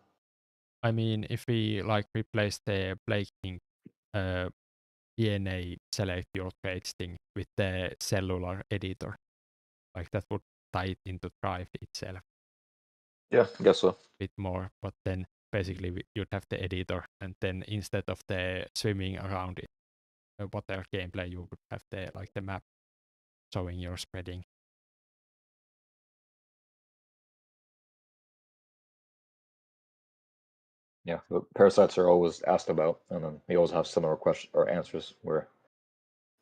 [SPEAKER 1] I mean, if we like replace the breaking DNA select your traits thing with the cellular editor, like that would tie it into Thrive itself
[SPEAKER 3] yeah, I guess so.
[SPEAKER 1] a bit more. But then basically you'd have the editor, and then instead of the swimming around it, water gameplay, you would have the map showing your spreading.
[SPEAKER 3] Yeah, the parasites are always asked about, and then we always have similar questions or answers where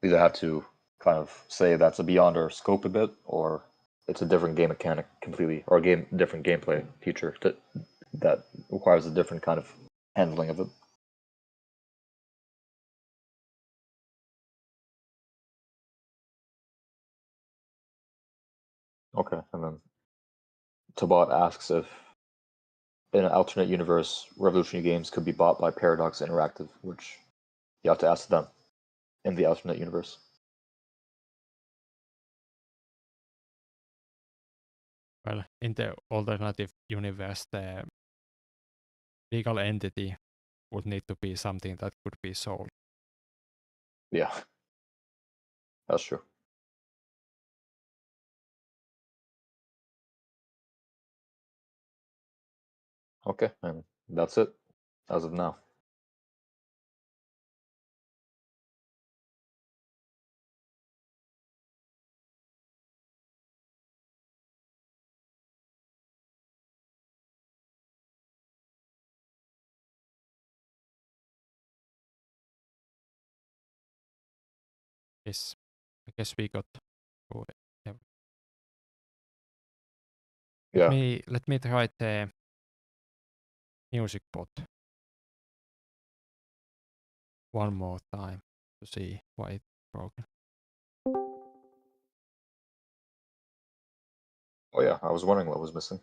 [SPEAKER 3] we either have to kind of say that's beyond our scope a bit, or it's a different game mechanic completely, or a different gameplay feature that requires a different kind of handling of it. Okay, and then Tabat asks if in an alternate universe, Revolutionary Games could be bought by Paradox Interactive, which you have to ask them in the alternate universe.
[SPEAKER 1] Well, in the alternative universe, the legal entity would need to be something that could be sold.
[SPEAKER 3] Yeah, that's true. Okay, and that's it as of now.
[SPEAKER 1] Yes, I guess we got through it.
[SPEAKER 3] Yeah,
[SPEAKER 1] Let me try the music bot one more time to see why it's broken.
[SPEAKER 3] oh yeah, I was wondering what was missing.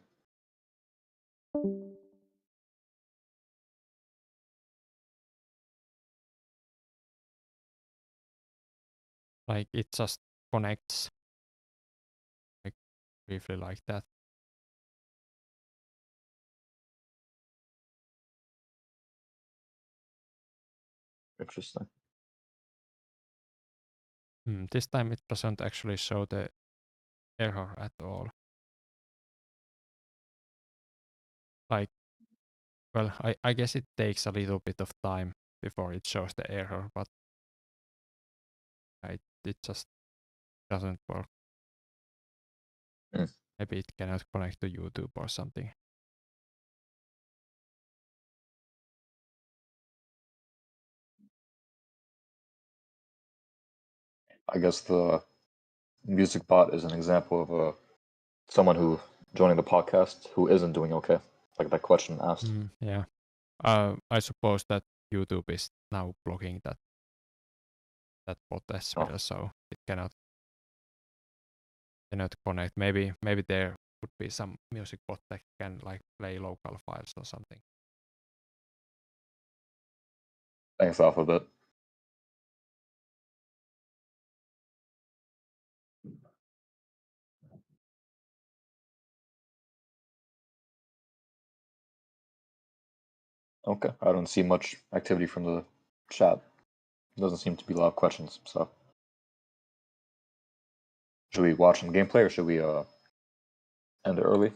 [SPEAKER 1] Like it just connects like briefly like that.
[SPEAKER 3] Interesting.
[SPEAKER 1] This time it doesn't actually show the error at all. Like, well, I guess it takes a little bit of time before it shows the error, but it just doesn't work.
[SPEAKER 3] Mm.
[SPEAKER 1] Maybe it cannot connect to YouTube or something.
[SPEAKER 3] I guess the music bot is an example of someone who joining the podcast who isn't doing okay, like that question asked.
[SPEAKER 1] Yeah. I suppose that YouTube is now blocking that bot as
[SPEAKER 3] Oh.
[SPEAKER 1] well, so it cannot connect. Maybe there would be some music bot that can like play local files or something.
[SPEAKER 3] Thanks, Alphabet. Okay, I don't see much activity from the chat. Doesn't seem to be a lot of questions, so. Should we watch some gameplay or should we end it early?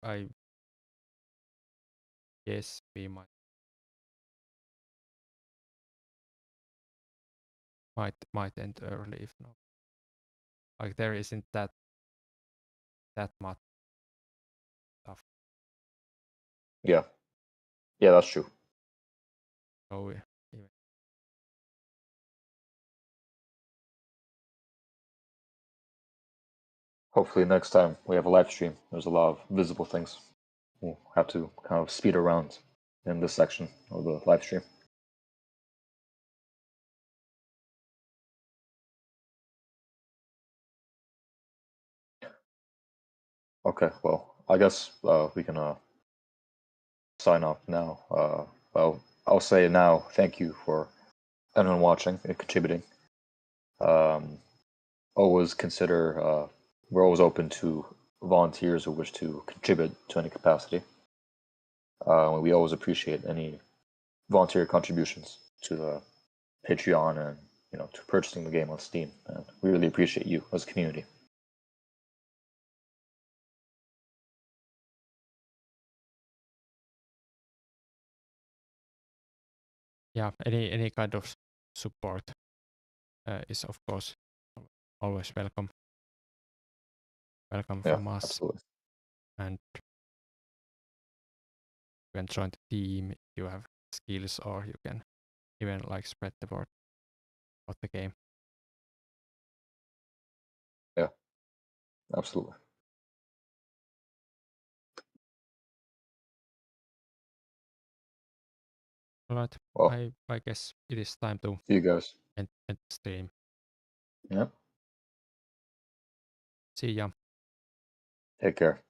[SPEAKER 1] I guess we might end early if not. Like there isn't that much stuff.
[SPEAKER 3] Yeah, that's true.
[SPEAKER 1] So
[SPEAKER 3] Hopefully next time we have a live stream, there's a lot of visible things. We'll have to kind of speed around in this section of the live stream. Okay, well, I guess we can sign off now. Well, I'll say now, thank you for everyone watching and contributing. Always consider, we're always open to volunteers who wish to contribute to any capacity. We always appreciate any volunteer contributions to the Patreon and to purchasing the game on Steam. And we really appreciate you as a community.
[SPEAKER 1] yeah, any kind of support is of course always welcome. Welcome
[SPEAKER 3] Yeah,
[SPEAKER 1] from us,
[SPEAKER 3] absolutely.
[SPEAKER 1] and you can join the team if you have skills, or you can even like spread the word about the game.
[SPEAKER 3] Yeah, absolutely.
[SPEAKER 1] All right,
[SPEAKER 3] Well,
[SPEAKER 1] I guess it is time to
[SPEAKER 3] see you guys.
[SPEAKER 1] end the stream.
[SPEAKER 3] Yeah.
[SPEAKER 1] See ya.
[SPEAKER 3] Take care.